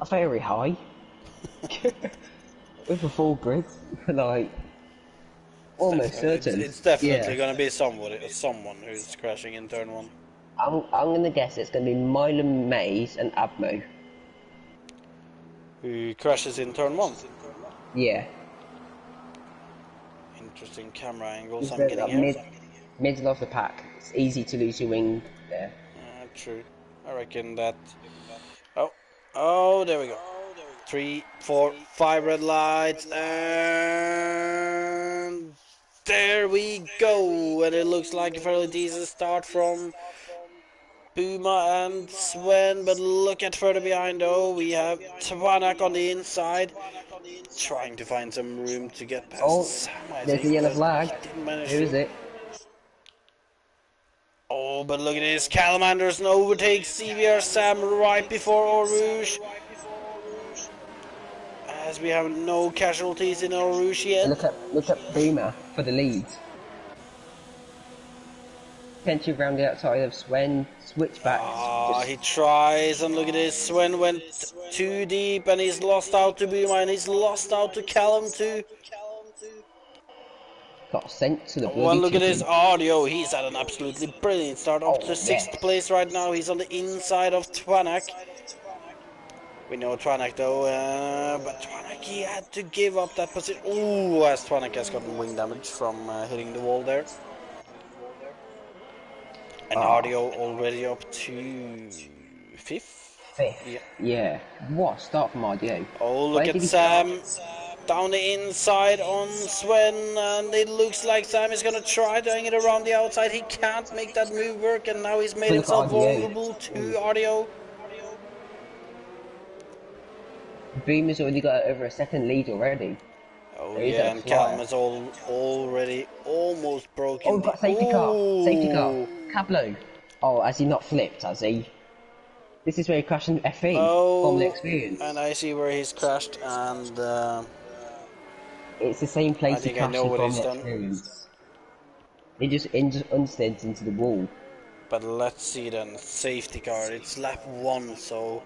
Speaker 2: Are very high. With a full grid, like almost certain.
Speaker 1: It's definitely
Speaker 2: Yeah.
Speaker 1: gonna be someone who's crashing in turn 1.
Speaker 2: I'm gonna guess it's gonna be Milan Mays and Abmo.
Speaker 1: Who crashes in turn 1?
Speaker 2: Yeah.
Speaker 1: Interesting camera angles
Speaker 2: He's
Speaker 1: I'm
Speaker 2: the
Speaker 1: getting
Speaker 2: like,
Speaker 1: here.
Speaker 2: middle of the pack. It's easy to lose your wing there.
Speaker 1: True. I reckon that. Oh, there we go. 3, 4, 5 red lights, and there we go. And it looks like a fairly decent start from Puma and Sven, but look at further behind though. We have Twanak on the inside, trying to find some room to get past
Speaker 2: Oh,
Speaker 1: Sam, I
Speaker 2: there's the
Speaker 1: think,
Speaker 2: yellow
Speaker 1: but
Speaker 2: flag.
Speaker 1: he didn't manage
Speaker 2: Who is
Speaker 1: to.
Speaker 2: it?
Speaker 1: Oh, but look at this. Callum Anderson overtakes CBR Sam right before Eau Rouge. As we have no casualties in Eau Rouge yet.
Speaker 2: Look at Boomer for the lead. Potentially round the outside of Swen, switch back.
Speaker 1: He tries, and look at this. Sven went too deep, and he's lost out to Buma, and he's lost out to Callum too.
Speaker 2: Got sent to the
Speaker 1: Oh,
Speaker 2: bloody
Speaker 1: and look at his
Speaker 2: chicken.
Speaker 1: audio. He's had an absolutely brilliant start up to
Speaker 2: Oh,
Speaker 1: 6th
Speaker 2: yes.
Speaker 1: place right now. He's on the inside of Twanak. We know Twanak though, but Twanak, he had to give up that position. Ooh, as Twanak has gotten wing damage from hitting the wall there. And
Speaker 2: Ah,
Speaker 1: audio already up to 5th?
Speaker 2: fifth.
Speaker 1: Yeah.
Speaker 2: Yeah. What start from RDO?
Speaker 1: Oh, look
Speaker 2: Where
Speaker 1: at
Speaker 2: did he start?
Speaker 1: Sam down the inside on Sven, and it looks like Sam is gonna try doing it around the outside. He can't make that move work, and now he's made
Speaker 2: But look at
Speaker 1: himself
Speaker 2: RDO.
Speaker 1: vulnerable to audio.
Speaker 2: Boomer's already got over a second lead already.
Speaker 1: Oh
Speaker 2: So he's
Speaker 1: yeah,
Speaker 2: a
Speaker 1: and Callum
Speaker 2: flyer.
Speaker 1: is already almost
Speaker 2: Oh,
Speaker 1: broken
Speaker 2: we've
Speaker 1: the.
Speaker 2: got safety car. Safety car.
Speaker 1: Ooh.
Speaker 2: Cablo. Oh, has he not flipped, has he? This is where he crashed in FE. Formula
Speaker 1: Oh, and
Speaker 2: Experience.
Speaker 1: I see where he's crashed, and
Speaker 2: It's the same
Speaker 1: I
Speaker 2: place he
Speaker 1: think I
Speaker 2: crashed
Speaker 1: know
Speaker 2: in
Speaker 1: what he's
Speaker 2: Formula
Speaker 1: done.
Speaker 2: Experience. He just understeered into the wall.
Speaker 1: But let's see then, safety car, it's lap 1, so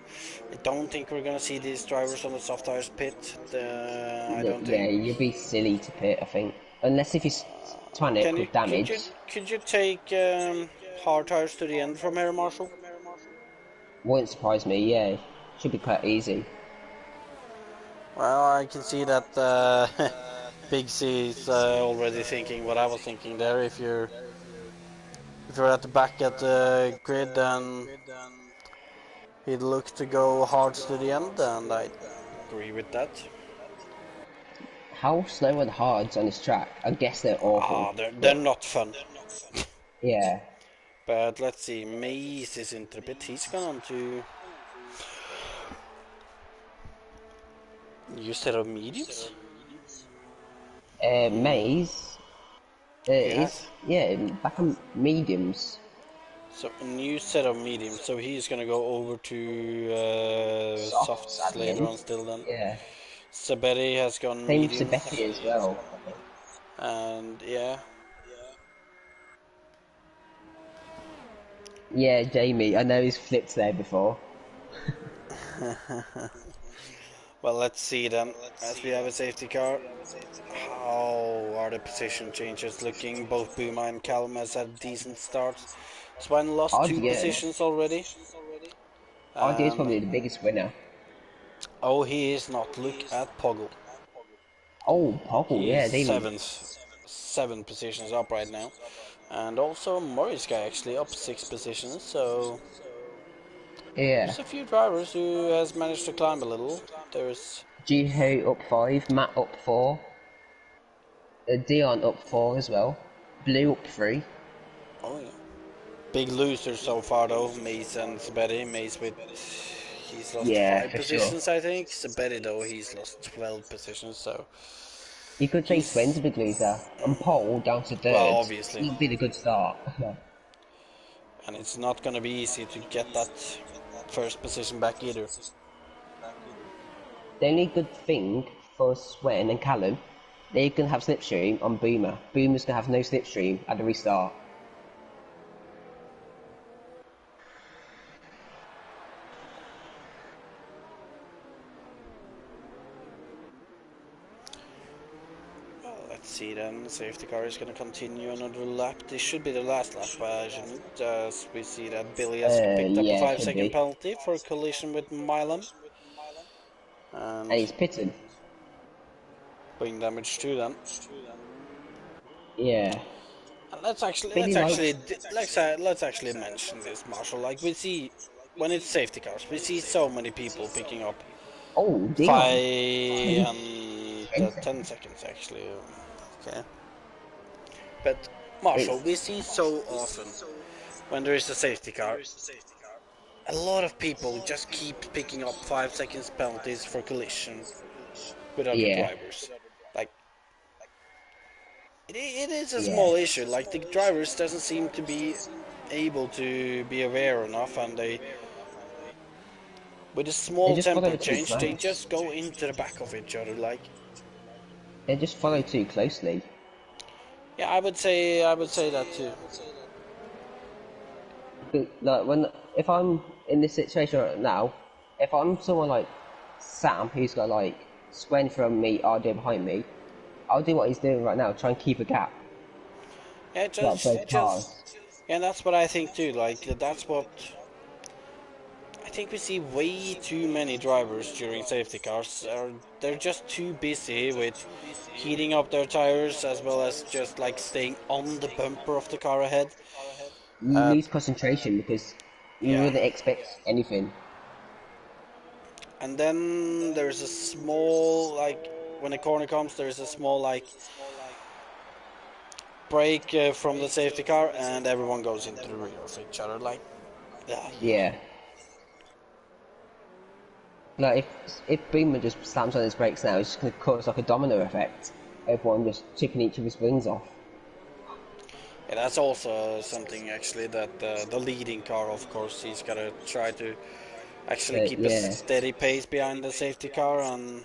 Speaker 1: I don't think we're gonna see these drivers on the soft tires pit, I don't
Speaker 2: Yeah,
Speaker 1: think.
Speaker 2: you'd be silly to pit, I think. Unless if he's
Speaker 1: Can
Speaker 2: Twanic
Speaker 1: you,
Speaker 2: with damage.
Speaker 1: could you take hard tires to the end from here, Marshall?
Speaker 2: Wouldn't surprise me, yeah. Should be quite easy.
Speaker 1: Well, I can see that Big C is already thinking what I was thinking there. If you're at the back at the grid, then he'd look to go hard to the end, and I agree with that.
Speaker 2: How slow are the hards on this track? I guess they're awful.
Speaker 1: They're not fun.
Speaker 2: Yeah.
Speaker 1: But let's see, Maze is into the pit. He's gone on to new set of mediums.
Speaker 2: Maze
Speaker 1: Yes.
Speaker 2: is, yeah, back on mediums.
Speaker 1: So a new set of mediums. So he's gonna go over to
Speaker 2: Softs at
Speaker 1: softs
Speaker 2: the
Speaker 1: later
Speaker 2: end.
Speaker 1: on still then.
Speaker 2: Yeah.
Speaker 1: Sabetti has gone
Speaker 2: Same
Speaker 1: mediums.
Speaker 2: Sabetti as well.
Speaker 1: And yeah.
Speaker 2: Yeah, Jamie. I know he's flipped there before.
Speaker 1: Well, let's see then. As we have a safety car. How are the position changes looking? Both Buma and Callum has had decent starts. Swan lost 2
Speaker 2: RDO.
Speaker 1: positions already.
Speaker 2: RDO is
Speaker 1: And
Speaker 2: probably the biggest winner.
Speaker 1: oh, he is not. Look at Poggle.
Speaker 2: Oh, Poggle,
Speaker 1: He's
Speaker 2: yeah, they.
Speaker 1: 7 positions up right now. And also Morris guy actually up 6 positions. So
Speaker 2: Yeah.
Speaker 1: there's a few drivers who has managed to climb a little. There's
Speaker 2: Jiho up 5, Matt up 4, Dion up 4 as well, Blue up 3.
Speaker 1: oh yeah, big losers so far though. Mace and Sabetti. Mace with he's lost
Speaker 2: Yeah,
Speaker 1: 5
Speaker 2: for sure.
Speaker 1: positions I think. Sabetti though he's lost 12 positions. So
Speaker 2: You could say Sven's
Speaker 1: he's
Speaker 2: a big loser. And Pole down to
Speaker 1: well
Speaker 2: 3rd. It's
Speaker 1: obviously,
Speaker 2: not been a good start.
Speaker 1: and it's not gonna be easy to get that first position back either.
Speaker 2: The only good thing for Sven and Callum They're going to have slipstream on Boomer. Boomer's going to have no slipstream at the restart.
Speaker 1: Well, let's see then. Safety car is going to continue another lap. This should be the last lap, shouldn't it? As we see that Billy has picked up a
Speaker 2: Yeah, it
Speaker 1: 5
Speaker 2: should
Speaker 1: second
Speaker 2: be.
Speaker 1: penalty for a collision with Milam.
Speaker 2: And
Speaker 1: And
Speaker 2: he's pitted.
Speaker 1: wing damage too then.
Speaker 2: Yeah.
Speaker 1: And let's
Speaker 2: Billy likes...
Speaker 1: actually mention this, Marshall. Like we see when it's safety cars, we see so many people picking up
Speaker 2: Oh,
Speaker 1: five
Speaker 2: Dion. 10,
Speaker 1: and
Speaker 2: 10
Speaker 1: 10
Speaker 2: seconds.
Speaker 1: seconds actually. Okay, but Marshall, we
Speaker 2: It's...
Speaker 1: see so often when there is a safety car, a lot of people just keep picking up 5 seconds penalties for collision with other
Speaker 2: Yeah.
Speaker 1: drivers. Like it is a
Speaker 2: Yeah.
Speaker 1: small issue. Like the drivers doesn't seem to be able to be aware enough, and they, with a
Speaker 2: They
Speaker 1: small
Speaker 2: just follow
Speaker 1: tempo
Speaker 2: too
Speaker 1: change, they
Speaker 2: close.
Speaker 1: just go into the back of each other. Like,
Speaker 2: They just follow too closely.
Speaker 1: yeah, I would say that too.
Speaker 2: Like when if I'm in this situation right now, if I'm someone like Sam who's got like Swen from me, RJ behind me, I'll do what he's doing right now, try and keep a gap
Speaker 1: Yeah,
Speaker 2: like both cars.
Speaker 1: yeah, that's what I think too. Like, that's what I think we see way too many drivers during safety cars. They're just too busy with heating up their tires as well as just like staying on the bumper of the car ahead.
Speaker 2: You
Speaker 1: Uh,
Speaker 2: lose concentration because you
Speaker 1: yeah.
Speaker 2: wouldn't expect anything.
Speaker 1: And then there's a small, like, when a corner comes, there's a small, like, break from the safety car, and everyone goes into the rear of each other. Like, yeah.
Speaker 2: Yeah. Like if Boomer just slams on his brakes now, it's just gonna cause like a domino effect. Everyone just chipping each other's wings off.
Speaker 1: Yeah, that's also something actually that the leading car, of course, he's gotta try to actually
Speaker 2: But
Speaker 1: keep a
Speaker 2: yeah.
Speaker 1: steady pace behind the safety car and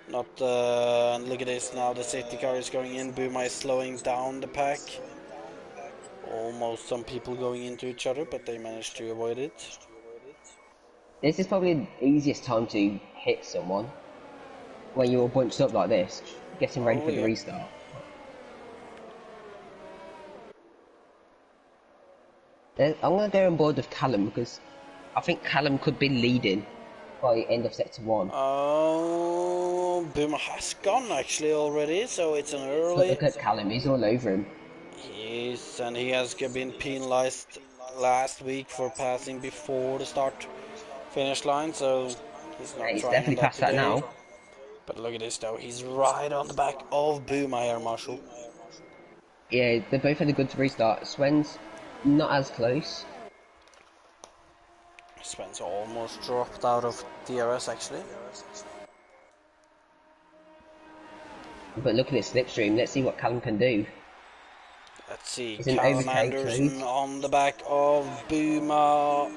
Speaker 1: not. And look at this now, the safety car is going in. Buma is slowing down the pack. Almost some people going into each other, but they managed to avoid it.
Speaker 2: This is probably the easiest time to hit someone when you're bunched up like this, getting ready
Speaker 1: Oh
Speaker 2: for the
Speaker 1: yeah.
Speaker 2: restart. I'm gonna go on board with Callum because I think Callum could be leading by end of sector 1.
Speaker 1: Oh, Boomer has gone actually already, so it's an
Speaker 2: But
Speaker 1: early.
Speaker 2: look at Callum, he's all over him.
Speaker 1: Yes, and he has been penalized last week for passing before the start finish line, so he's
Speaker 2: Yeah,
Speaker 1: not
Speaker 2: he's
Speaker 1: trying on
Speaker 2: definitely
Speaker 1: that
Speaker 2: past that
Speaker 1: today.
Speaker 2: now.
Speaker 1: But look at this though, he's right on the back of Boomer here, Marshall.
Speaker 2: Yeah, they both had a good restart. Swen's not as close.
Speaker 1: Spen's almost dropped out of DRS actually.
Speaker 2: But look at his slipstream, let's see what Callum can do.
Speaker 1: Let's see,
Speaker 2: It's an
Speaker 1: Callum
Speaker 2: overtake
Speaker 1: Anderson
Speaker 2: code.
Speaker 1: on the back of Boomer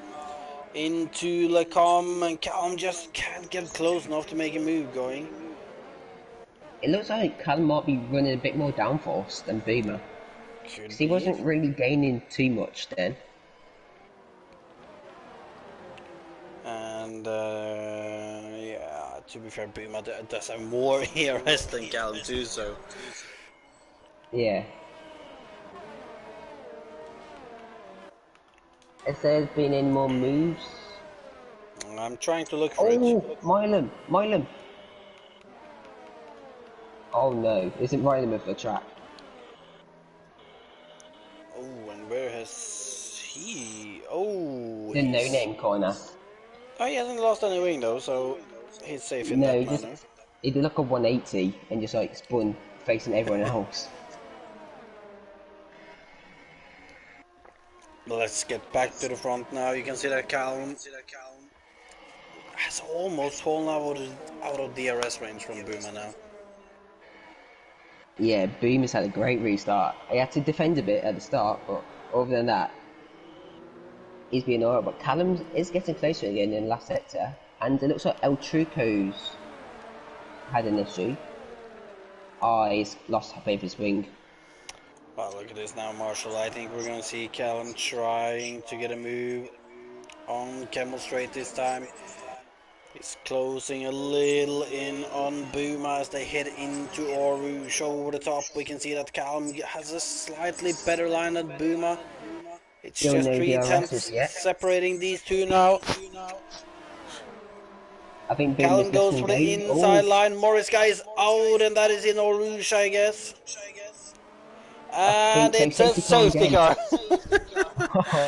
Speaker 1: into Lecom, and Callum just can't get close enough to make a move going.
Speaker 2: It looks like Callum might be running a bit more downforce than Boomer.
Speaker 1: Could
Speaker 2: Because he
Speaker 1: be.
Speaker 2: wasn't really gaining too much then.
Speaker 1: And yeah, to be fair, Boomer does have more ERS than Callum too, so.
Speaker 2: Yeah. Has there been any more moves?
Speaker 1: I'm trying to look for it.
Speaker 2: Oh, Milam! Milam! Oh no, isn't Milam of the track?
Speaker 1: Oh, and where has he? Oh,
Speaker 2: The
Speaker 1: he's.
Speaker 2: no-name corner.
Speaker 1: Oh, he hasn't lost any wing though, so he's safe in
Speaker 2: No,
Speaker 1: that
Speaker 2: he just...
Speaker 1: manner.
Speaker 2: He did like a 180 and just like spun facing everyone else.
Speaker 1: Let's get back to the front now. You can see that Callum has almost fallen out of DRS range from Boomer now.
Speaker 2: Yeah, Boomer's had a great restart. He had to defend a bit at the start, but other than that, he's been alright. But Callum is getting closer again in the last sector, and it looks like El Truco's had an issue. He's lost half of his wing.
Speaker 1: Well, look at this now, Marshall. I think we're going to see Callum trying to get a move on Camel Straight this time. He's closing a little in on Buma as they head into Oruge over the top. We can see that Callum has a slightly better line than Buma. It's
Speaker 2: Still
Speaker 1: just
Speaker 2: no
Speaker 1: 3
Speaker 2: DRSs
Speaker 1: tenths
Speaker 2: yet.
Speaker 1: separating these two now.
Speaker 2: I think
Speaker 1: Callum
Speaker 2: Buma's
Speaker 1: goes
Speaker 2: letting
Speaker 1: for
Speaker 2: him
Speaker 1: the
Speaker 2: go. Oh,
Speaker 1: inside line. Morris guy is out, and that is in Oruge, I guess.
Speaker 2: I
Speaker 1: And
Speaker 2: think so.
Speaker 1: it's a
Speaker 2: Safety car
Speaker 1: safety
Speaker 2: again.
Speaker 1: car.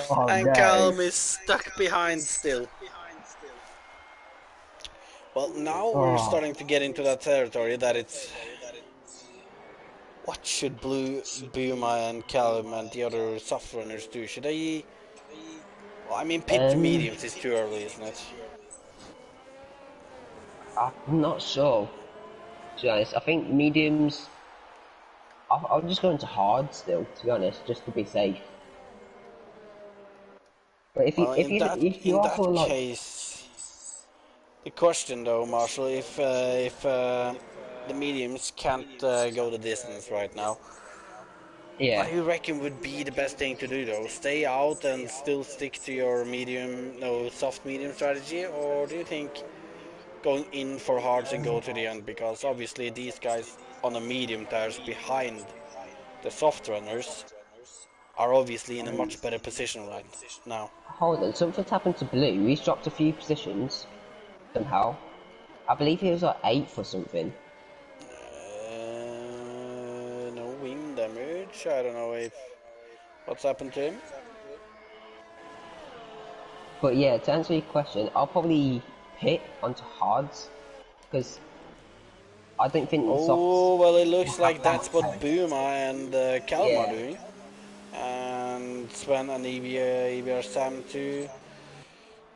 Speaker 2: Oh
Speaker 1: And
Speaker 2: no.
Speaker 1: Callum is stuck behind still. Well, now we're
Speaker 2: Oh,
Speaker 1: starting to get into that territory that it's... What should Buma and Callum and the other soft runners do? Should they... Well, I mean, pit to
Speaker 2: um,
Speaker 1: mediums is too early, isn't it?
Speaker 2: I'm not sure. To be honest, I think mediums. I'll just go into hard still. To be honest, just to be safe. But
Speaker 1: Well,
Speaker 2: if you
Speaker 1: in
Speaker 2: are
Speaker 1: that
Speaker 2: for like,
Speaker 1: case, the question though, Marshall, if the mediums can't go the distance right now, what
Speaker 2: yeah,
Speaker 1: do you reckon would be the best thing to do though? Stay out and still stick to your soft medium strategy, or do you think going in for hards and go to the end? Because obviously these guys on the medium tires behind the soft runners are obviously in a much better position right now.
Speaker 2: hold on. Something's happened to Blue. He's dropped a few positions somehow. I believe he was like 8th or something.
Speaker 1: No wing damage. I don't know if what's happened to him.
Speaker 2: But yeah, to answer your question, I'll probably pit onto hards because I don't think the softs
Speaker 1: Oh well, it
Speaker 2: will
Speaker 1: looks
Speaker 2: have
Speaker 1: like
Speaker 2: that
Speaker 1: that's
Speaker 2: much
Speaker 1: what
Speaker 2: power.
Speaker 1: Buma and Callum are
Speaker 2: Yeah.
Speaker 1: doing, and Sven and Evie are Sam too.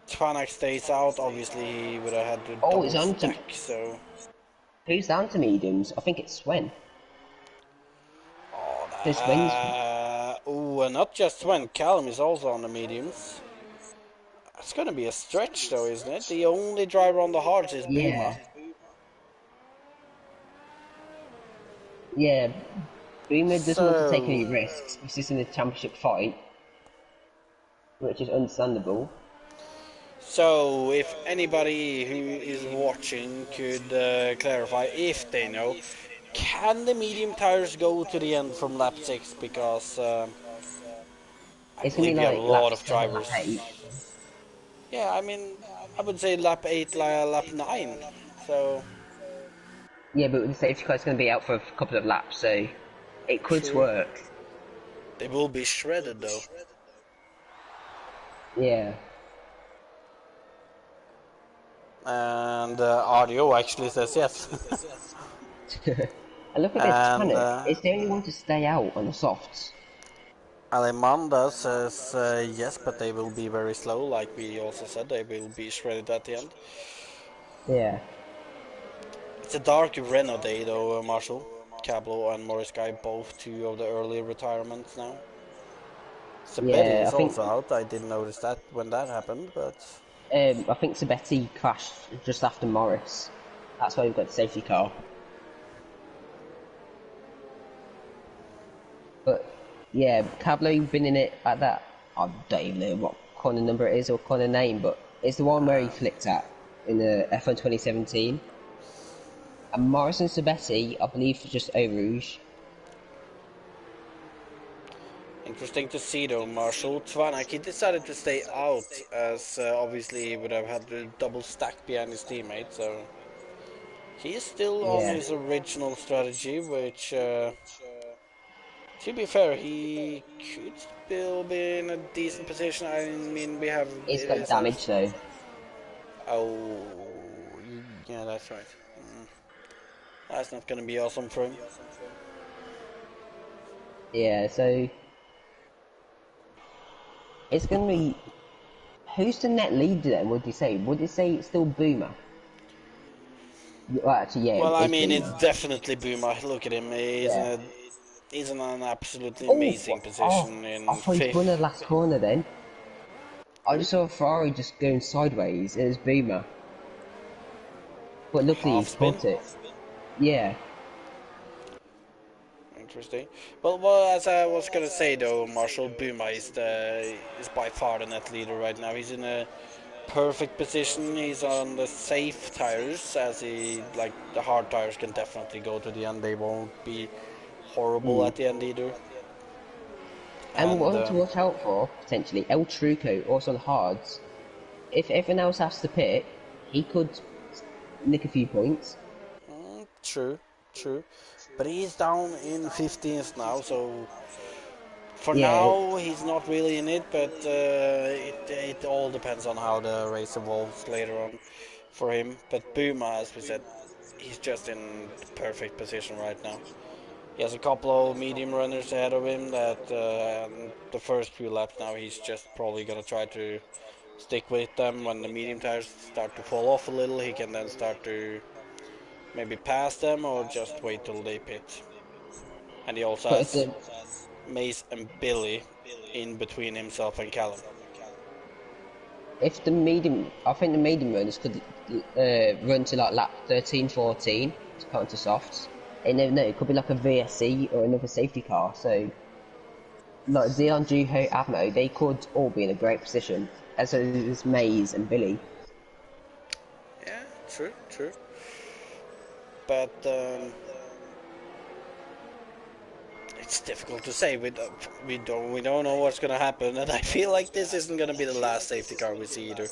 Speaker 1: Tvanak stays out. Obviously, he would have had to
Speaker 2: Oh, it's
Speaker 1: double
Speaker 2: on to
Speaker 1: stack. So,
Speaker 2: who's down to mediums? I think it's Swen. So Swen's
Speaker 1: and not just Sven. Callum is also on the mediums. It's going to be a stretch, though, isn't it? The only driver on the hards is Buma.
Speaker 2: yeah, yeah. Boomer doesn't want to take any
Speaker 1: So,
Speaker 2: risks. This is in a championship fight, which is understandable.
Speaker 1: so if anybody who is watching could clarify if they know, can the medium tires go to the end from lap 6? Because I
Speaker 2: It's gonna be
Speaker 1: believe we have a
Speaker 2: like
Speaker 1: lot
Speaker 2: lap
Speaker 1: of
Speaker 2: 7, lap
Speaker 1: drivers.
Speaker 2: 8.
Speaker 1: Yeah, I mean, I would say lap 8, lap 9. So,
Speaker 2: Yeah, but the safety car's gonna be out for a couple of laps, so it could
Speaker 1: true.
Speaker 2: work.
Speaker 1: They will be shredded, though.
Speaker 2: Yeah.
Speaker 1: And audio actually says yes.
Speaker 2: And look at this,
Speaker 1: And
Speaker 2: Tanak. It's the only one to stay out on the softs.
Speaker 1: Alemanda says yes, but they will be very slow, like we also said. They will be shredded at the end.
Speaker 2: Yeah.
Speaker 1: It's a dark Renault day, though, Marshall. Cablo and Morris Guy, both two of the early retirements now. Sabetti
Speaker 2: Yeah,
Speaker 1: is also out. I didn't notice that when that happened, but
Speaker 2: I think Sabetti crashed just after Morris. That's why we've got the safety car. But yeah, Cablo been in it at that. I don't even know what corner number it is or corner name, but it's the one where he flicked at in the F1 2017. And Morris and Sabetti, I believe, for just Eau Rouge.
Speaker 1: interesting to see, though, Marshall. Tvanak, he decided to stay out, as obviously he would have had to double stack behind his teammate, so he is still on
Speaker 2: Yeah,
Speaker 1: his original strategy, which, to be fair, he could still be in a decent position. I mean, we have
Speaker 2: it's got
Speaker 1: it says,
Speaker 2: damage though.
Speaker 1: oh, yeah, that's right. That's not gonna be awesome for him.
Speaker 2: Yeah, so it's gonna be. Who's the net leader then? Would you say? Would you say it's still Boomer? Well, actually, yeah,
Speaker 1: Well, I
Speaker 2: it's
Speaker 1: mean, it's
Speaker 2: Boomer.
Speaker 1: definitely Buma. Look at him.
Speaker 2: Yeah.
Speaker 1: He's in an absolutely
Speaker 2: Oh,
Speaker 1: amazing
Speaker 2: oh,
Speaker 1: position
Speaker 2: I
Speaker 1: in
Speaker 2: thought he spun the
Speaker 1: fifth.
Speaker 2: last corner then. I
Speaker 1: Who?
Speaker 2: just saw a Ferrari just going sideways. It was Boomer. But luckily he
Speaker 1: Half spin.
Speaker 2: caught it. Yeah.
Speaker 1: Interesting. Well, as I was gonna say though, Marshall Buma is by far the net leader right now. He's in a perfect position. He's on the safe tires, as he like the hard tires can definitely go to the end. They won't be horrible
Speaker 2: Mm.
Speaker 1: at the end either.
Speaker 2: And
Speaker 1: And
Speaker 2: one to watch out for, potentially, El Truco, also on hards. If everyone else has to pit, he could nick a few points.
Speaker 1: true, true, but he's down in 15th now, so for
Speaker 2: Yeah,
Speaker 1: now he's not really in it. But it all depends on how the race evolves later on for him. But Buma, as we said, he's just in the perfect position right now. He has a couple of medium runners ahead of him that the first few laps now he's just probably gonna try to stick with them. When the medium tires start to fall off a little, he can then start to maybe pass them or just wait till they pit. And he also
Speaker 2: but if
Speaker 1: has
Speaker 2: the
Speaker 1: Mace and Billy in between himself and Callum.
Speaker 2: medium, I think the medium runners could run to like lap 13, 14 to put onto softs. And never know, it could be like a VSC or another safety car. So, like Dion, Juho, Abmo, they could all be in a great position, as is Maze and Billy.
Speaker 1: Yeah, true, true. But it's difficult to say. We don't know what's gonna happen, and I feel like this isn't gonna be the last safety car we see either.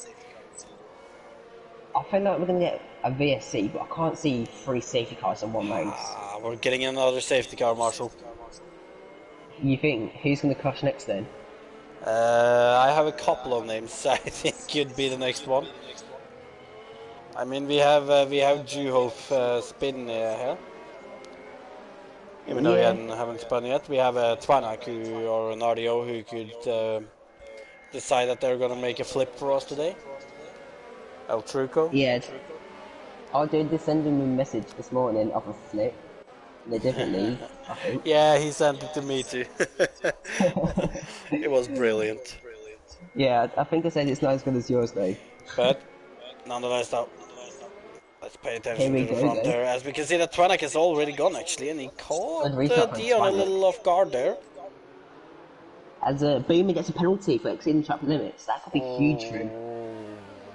Speaker 2: I feel like we're gonna get a VSC, but I can't see 3 safety cars in one race.
Speaker 1: We're getting another safety car, Marshall.
Speaker 2: You think who's gonna crash next then?
Speaker 1: I have a couple of names. I think could be the next one. I mean, we have Juhof spin here. Even though he
Speaker 2: Yeah,
Speaker 1: haven't spun yet, we have a Twanak or an RDO who could decide that they're gonna make a flip for us today. El Truco.
Speaker 2: yeah. I did send him a message this morning of a flip in a different league, I think.
Speaker 1: Yeah, he sent it to me too. It was brilliant.
Speaker 2: Yeah, I think I said it's not as good as yours though.
Speaker 1: But nonetheless, though, let's pay
Speaker 2: Here
Speaker 1: attention
Speaker 2: we
Speaker 1: to the
Speaker 2: go
Speaker 1: front
Speaker 2: then.
Speaker 1: there, as we can see that Twanak is already gone actually, and he caught
Speaker 2: Good restart from
Speaker 1: Dion a
Speaker 2: Twanic.
Speaker 1: little off guard there.
Speaker 2: As Boomer gets a penalty for exceeding track limits, that could be huge for him.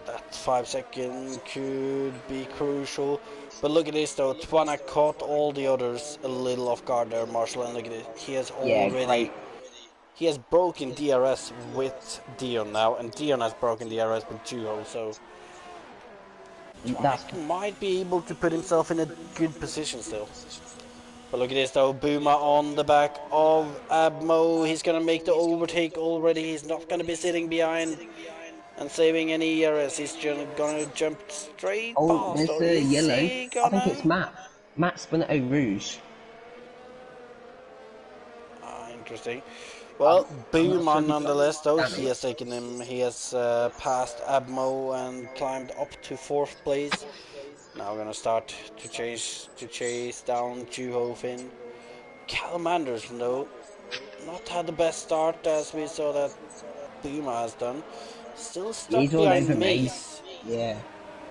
Speaker 1: That 5 second could be crucial. But look at this though, Twanak caught all the others a little off guard there, Marshall, and look at it.
Speaker 2: Yeah, great.
Speaker 1: He has broken DRS with Dion now, and Dion has broken DRS with Juho, so
Speaker 2: That's
Speaker 1: Twanak might be able to put himself in a good position still. But look at this though, Buma on the back of Abmo. He's gonna make the overtake already. He's not gonna be sitting behind and saving any ERS. He's gonna jump straight
Speaker 2: oh,
Speaker 1: past.
Speaker 2: there's
Speaker 1: Or
Speaker 2: a
Speaker 1: is
Speaker 2: yellow.
Speaker 1: he
Speaker 2: I think
Speaker 1: gonna?
Speaker 2: it's Matt. Matt Spinetto Rouge.
Speaker 1: Interesting. Well,
Speaker 2: I'm not sure
Speaker 1: Buma
Speaker 2: if he got
Speaker 1: nonetheless though, he
Speaker 2: damage.
Speaker 1: has taken him. He has passed Abmo and climbed up to 4th place. Now we're gonna start to chase down Juho Finn. Callum Anderson though, not had the best start as we saw that Buma has done. Still
Speaker 2: He's
Speaker 1: stuck
Speaker 2: all over
Speaker 1: behind
Speaker 2: Maze.
Speaker 1: Mace.
Speaker 2: Yeah.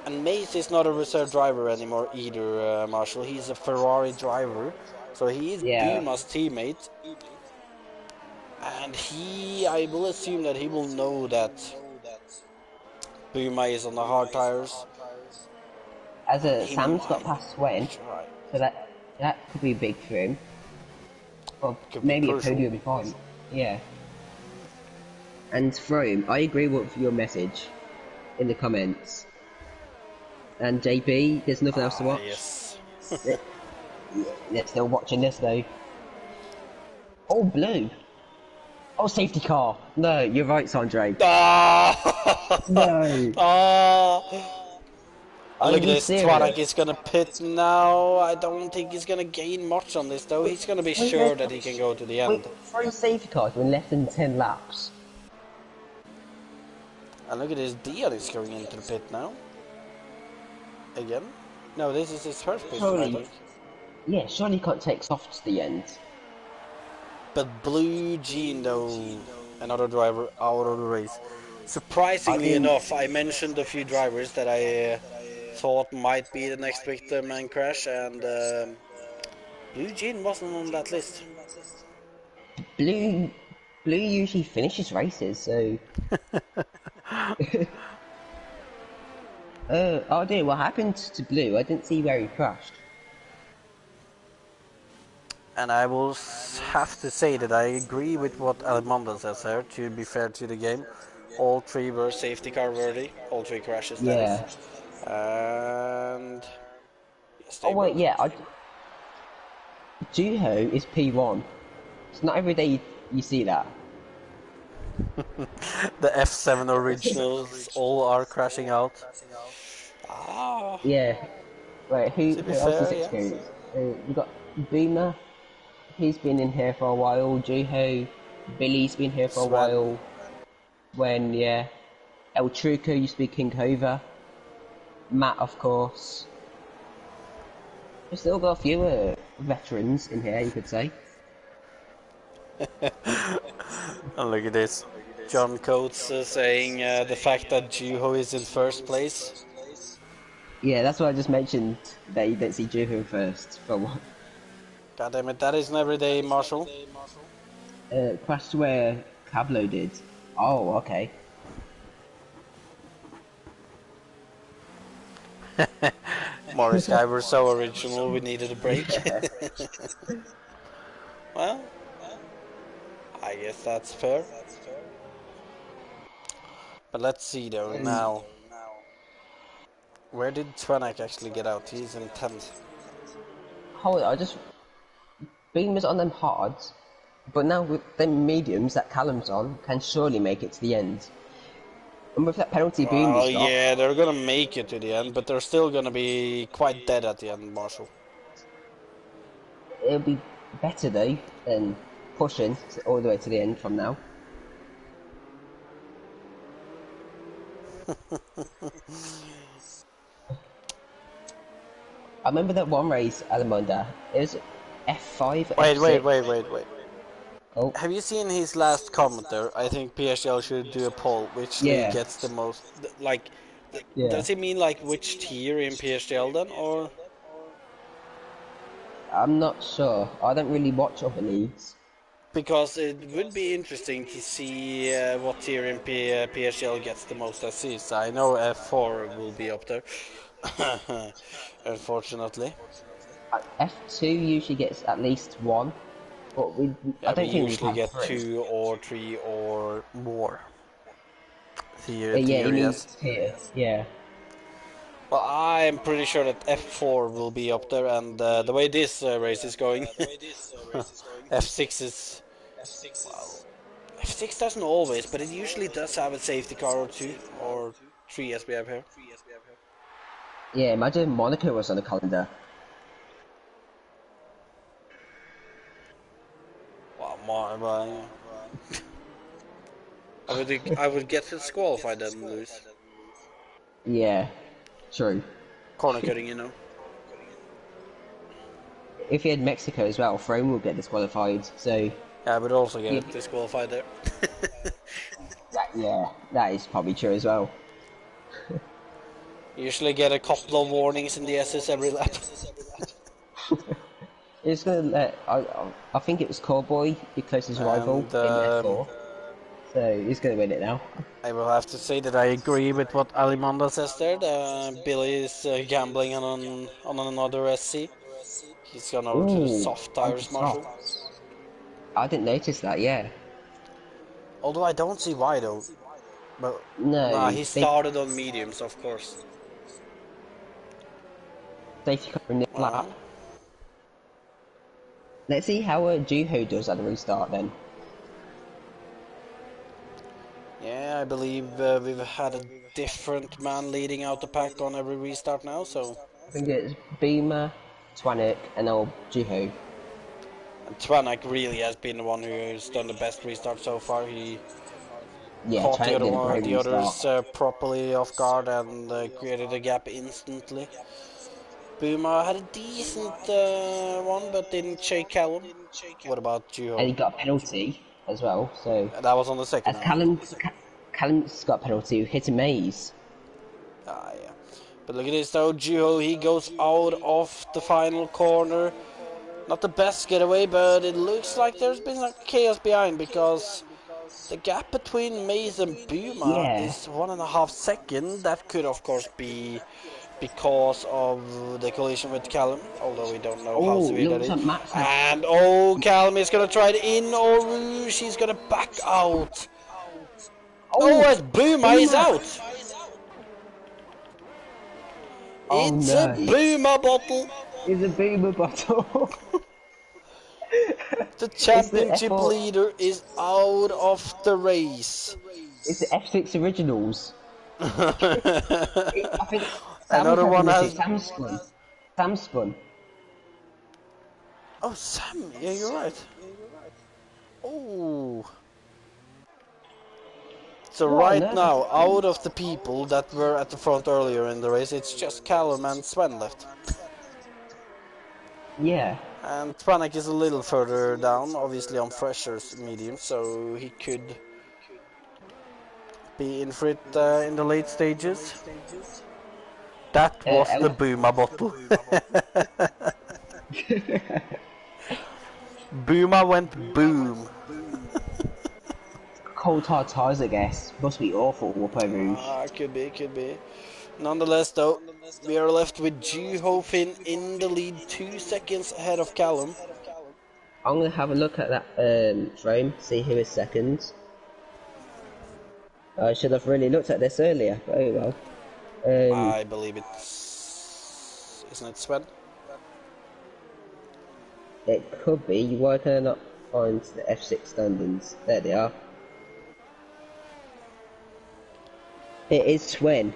Speaker 1: And Mace is not a reserve driver anymore either, Marshall. He's a Ferrari driver. So he is
Speaker 2: Yeah.
Speaker 1: Buma's teammate. And I will assume that he will know that Buma is on the hard tires.
Speaker 2: As
Speaker 1: And
Speaker 2: a
Speaker 1: he
Speaker 2: Sam's got
Speaker 1: might
Speaker 2: past Swen,
Speaker 1: try.
Speaker 2: so that could be big for him. Or
Speaker 1: Could be
Speaker 2: maybe a
Speaker 1: crucial.
Speaker 2: podium point. Yeah. And Throme, I agree with your message in the comments. And JB, there's nothing else to watch.
Speaker 1: Yes.
Speaker 2: They're still watching this though. Oh, blue. Oh, safety car. No, you're right, Sandre.
Speaker 1: Ah!
Speaker 2: No.
Speaker 1: Ah!
Speaker 2: Are
Speaker 1: Look at
Speaker 2: you
Speaker 1: this,
Speaker 2: serious?
Speaker 1: Twanak is gonna pit now. I don't think he's gonna gain much on this though. He's gonna be sure that he can go to the
Speaker 2: Wait,
Speaker 1: end.
Speaker 2: 3 safety cars in less than 10 laps.
Speaker 1: And look at this, Dion is going into the pit now. Again? No, this is his first pit, I
Speaker 2: Surely,
Speaker 1: think.
Speaker 2: yeah, surely he can't take softs to the end.
Speaker 1: But Blue Jean though, another driver out of the race. Surprisingly
Speaker 2: I mean-
Speaker 1: enough, I mentioned a few drivers that I thought might be the next victim and crash, and Eugene wasn't on that list.
Speaker 2: Blue usually finishes races, so. Oh dear, what happened to Blue? I didn't see where he crashed.
Speaker 1: And I will have to say that I agree with what Almonda says here, to be fair to the game. All three were safety car worthy, all three crashes, that is.
Speaker 2: Yeah.
Speaker 1: And yes,
Speaker 2: Oh
Speaker 1: they were.
Speaker 2: wait, yeah. Juho is P1. It's not every day you see that.
Speaker 1: The F7 originals all are crashing out. Ah,
Speaker 2: Yeah. Wait,
Speaker 1: to be
Speaker 2: who else is
Speaker 1: fair, yeah.
Speaker 2: experienced? We got Boomer. He's been in here for a while. Juho, Billy's been here for a
Speaker 1: Sven.
Speaker 2: while. Yeah. El Truco used to be King Hova. Matt, of course. We've still got a few veterans in here, you could say.
Speaker 1: And look at this. John Coates saying the fact that Juho is in first place.
Speaker 2: Yeah, that's what I just mentioned, that you didn't see Juho first for one.
Speaker 1: God damn it, that is an everyday Marshall.
Speaker 2: Crashed where Cablo did. Oh, okay.
Speaker 1: Morris Guy were so original, we needed a break.
Speaker 2: Yeah.
Speaker 1: Well, I guess that's fair. But let's see though, now. Where did Twanak actually get out? He's in 10th.
Speaker 2: Hold on, Beam is on them hards, but now with them mediums that Callum's on, can surely make it to the end. And with that penalty Beam
Speaker 1: Well,
Speaker 2: just got,
Speaker 1: yeah, they're gonna make it to the end, but they're still gonna be quite dead at the end, Marshall.
Speaker 2: it'll be better though than pushing all the way to the end from now. I remember that one race, Alamonda. It was F5,
Speaker 1: Wait,
Speaker 2: F6.
Speaker 1: wait.
Speaker 2: Oh,
Speaker 1: Have you seen his last comment there? I think PSGL should do a poll. Which league
Speaker 2: yeah,
Speaker 1: gets the most? Like,
Speaker 2: yeah.
Speaker 1: does he mean like which tier in PSGL then, or?
Speaker 2: I'm not sure. I don't really watch other leagues.
Speaker 1: Because it would be interesting to see what tier in PSGL gets the most assists. I know F4 will be up there, unfortunately.
Speaker 2: F2 usually gets at least one, but I
Speaker 1: Yeah, we
Speaker 2: don't think we've
Speaker 1: usually
Speaker 2: had
Speaker 1: get
Speaker 2: three.
Speaker 1: 2 or 3 or more
Speaker 2: Yeah, he
Speaker 1: tier,
Speaker 2: means
Speaker 1: yes.
Speaker 2: tier. Yeah.
Speaker 1: Well, I'm pretty sure that F4 will be up there, and the way this race is going, F6 is... Well, F6 doesn't always, but it usually does have a safety car or 2, or 3 as we have here.
Speaker 2: Yeah, imagine Monaco was on the calendar.
Speaker 1: Well, I would get disqualified then, lose.
Speaker 2: Yeah, true.
Speaker 1: Corner cutting, you know.
Speaker 2: If he had Mexico as well, Throne will get disqualified. So
Speaker 1: Yeah, I would also
Speaker 2: yeah,
Speaker 1: get disqualified there.
Speaker 2: that is probably true as well.
Speaker 1: Usually get a couple of warnings in the SS every lap.
Speaker 2: It's gonna let. I think it was Cowboy, the closest rival
Speaker 1: And
Speaker 2: in F4. So he's gonna win it now.
Speaker 1: I will have to say that I agree with what Alimonda says there. Billy is gambling on another SC. He's gone over to the
Speaker 2: Ooh,
Speaker 1: soft
Speaker 2: onto
Speaker 1: tires, Marshall.
Speaker 2: soft. I didn't notice that. Yeah.
Speaker 1: Although I don't see why though. But nah,
Speaker 2: No,
Speaker 1: he started on mediums, of course.
Speaker 2: safety car in this
Speaker 1: Well,
Speaker 2: lap. Let's see how Juho does at the restart then.
Speaker 1: yeah, I believe we've had a different man leading out the pack on every restart now, so...
Speaker 2: I think it's Beamer, Twanik, and now Juho.
Speaker 1: And Twanak really has been the one who's done the best restart so far. He
Speaker 2: Yeah,
Speaker 1: caught
Speaker 2: Twanik did a great
Speaker 1: the
Speaker 2: restart.
Speaker 1: others properly off guard and created a gap instantly. Boomer had a decent one, but didn't shake Callum. What about
Speaker 2: And
Speaker 1: Juho?
Speaker 2: he got a penalty as well. So
Speaker 1: That was on the second
Speaker 2: as
Speaker 1: round.
Speaker 2: Callum's got a penalty, hit a maze.
Speaker 1: Ah, yeah. But look at this though, Juho, he goes out of the final corner. Not the best getaway, but it looks like there's been some chaos behind because the gap between Maze and Buma
Speaker 2: Yeah.
Speaker 1: is 1.5 seconds. That could, of course, be because of the collision with Callum, although we don't know how
Speaker 2: Oh,
Speaker 1: severe that
Speaker 2: looks
Speaker 1: is.
Speaker 2: like Max had.
Speaker 1: And oh, Callum is gonna try it in, or she's gonna back out. Oh,
Speaker 2: Oh,
Speaker 1: as Buma is
Speaker 2: Boomer.
Speaker 1: out.
Speaker 2: Oh
Speaker 1: It's a
Speaker 2: no.
Speaker 1: Buma bottle.
Speaker 2: It's a Boomer bottle.
Speaker 1: The
Speaker 2: It's the
Speaker 1: championship
Speaker 2: F4.
Speaker 1: leader is out of the race.
Speaker 2: It's the F6 Originals. I think Sam's
Speaker 1: Another
Speaker 2: had a
Speaker 1: one
Speaker 2: mistake.
Speaker 1: has.
Speaker 2: Sam spun. Sam spun.
Speaker 1: Oh, Sam. Yeah, you're right. Oh. So
Speaker 2: What on
Speaker 1: right
Speaker 2: earth has
Speaker 1: now,
Speaker 2: happened?
Speaker 1: out of the people that were at the front earlier in the race, it's just Callum and Sven left.
Speaker 2: Yeah.
Speaker 1: And Twanek is a little further down, obviously on Fresher's medium, so he could be in for it in the late stages. That was the Buma bottle. Buma went boom.
Speaker 2: Cold hard tires, I guess. Must be awful, Whooper Rouge.
Speaker 1: Could be. Nonetheless, though, we are left with Juho Finn in the lead, 2 seconds ahead of Callum.
Speaker 2: I'm gonna have a look at that frame, see who is second. I should have really looked at this earlier, but oh well.
Speaker 1: I believe it's... Isn't it Sven?
Speaker 2: It could be. Why can I not find the F6 standings? There they are. It is Swen.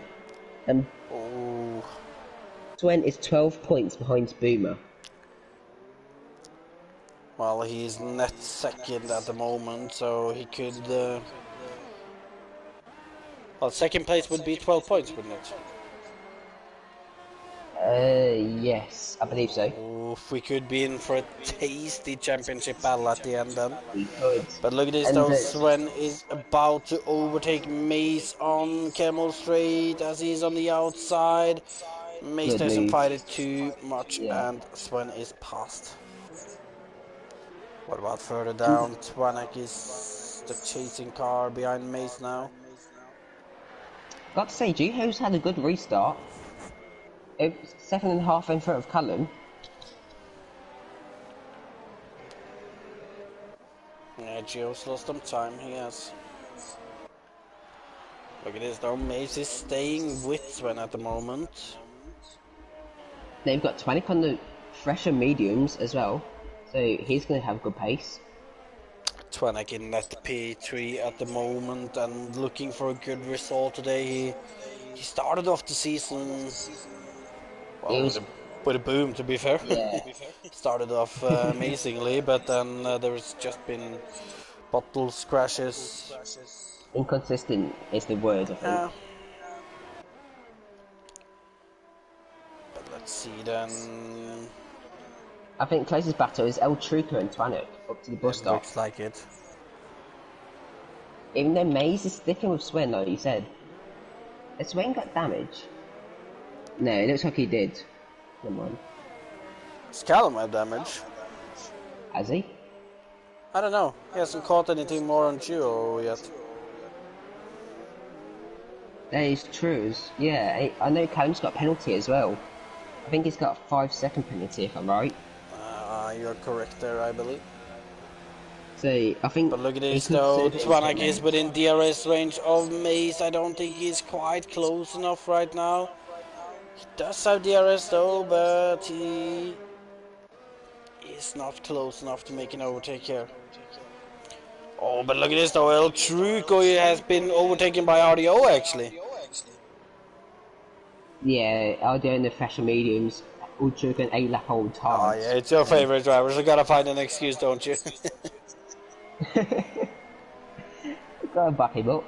Speaker 2: And Swen is 12 points behind Boomer.
Speaker 1: Well, he's net second at the moment, so he could... Well, second place would be 12 points, wouldn't it?
Speaker 2: Yes, I believe so.
Speaker 1: Oof, we could be in for a tasty championship battle at the end then.
Speaker 2: We could.
Speaker 1: But look at this
Speaker 2: And
Speaker 1: though, Sven is about to overtake Mace on Camel Straight as he's on the outside. Mace doesn't fight it too much and Sven is past. What about further down? Twanek is the chasing car behind Mace now.
Speaker 2: Got to say, Juho's had a good restart. It's 7.5 in front of Callum.
Speaker 1: Yeah, Gio's lost some time, he has. Look at this though, Mace is staying with Sven at the moment.
Speaker 2: They've got 20 on the fresher mediums as well, so he's going to have good pace.
Speaker 1: Twanek in net P3 at the moment and looking for a good result today. He started off the season well, with a boom, to be fair.
Speaker 2: Yeah.
Speaker 1: Started off amazingly, but then there's just been bottles, crashes.
Speaker 2: Inconsistent is the word, I think.
Speaker 1: Yeah. But let's see then.
Speaker 2: I think closest battle is El Truco and Twanek up to the bus stop.
Speaker 1: Looks like it.
Speaker 2: Even though Maze is sticking with Swen, like you said. Has Swen got damage? No, it looks like he did. Never mind.
Speaker 1: Does Callum have damage?
Speaker 2: Has he?
Speaker 1: I don't know. He hasn't caught anything more on Gio yet.
Speaker 2: That is true. Yeah, I know Callum's got penalty as well. I think he's got a 5-second penalty if I'm right.
Speaker 1: You're correct there, I believe.
Speaker 2: So, I think...
Speaker 1: But look at this though, Twanek is within DRS range of Mace. I don't think he's quite close enough right now. He does have DRS though, but he is not close enough to make an overtake here. Oh, but look at this though, El Truco has been overtaken by RDO actually.
Speaker 2: Yeah, RDO in the fresher mediums. El Truco and 8-lap old
Speaker 1: Oh
Speaker 2: tires.
Speaker 1: yeah, it's your favorite driver, so gotta find an excuse, don't you?
Speaker 2: Gotta back him up.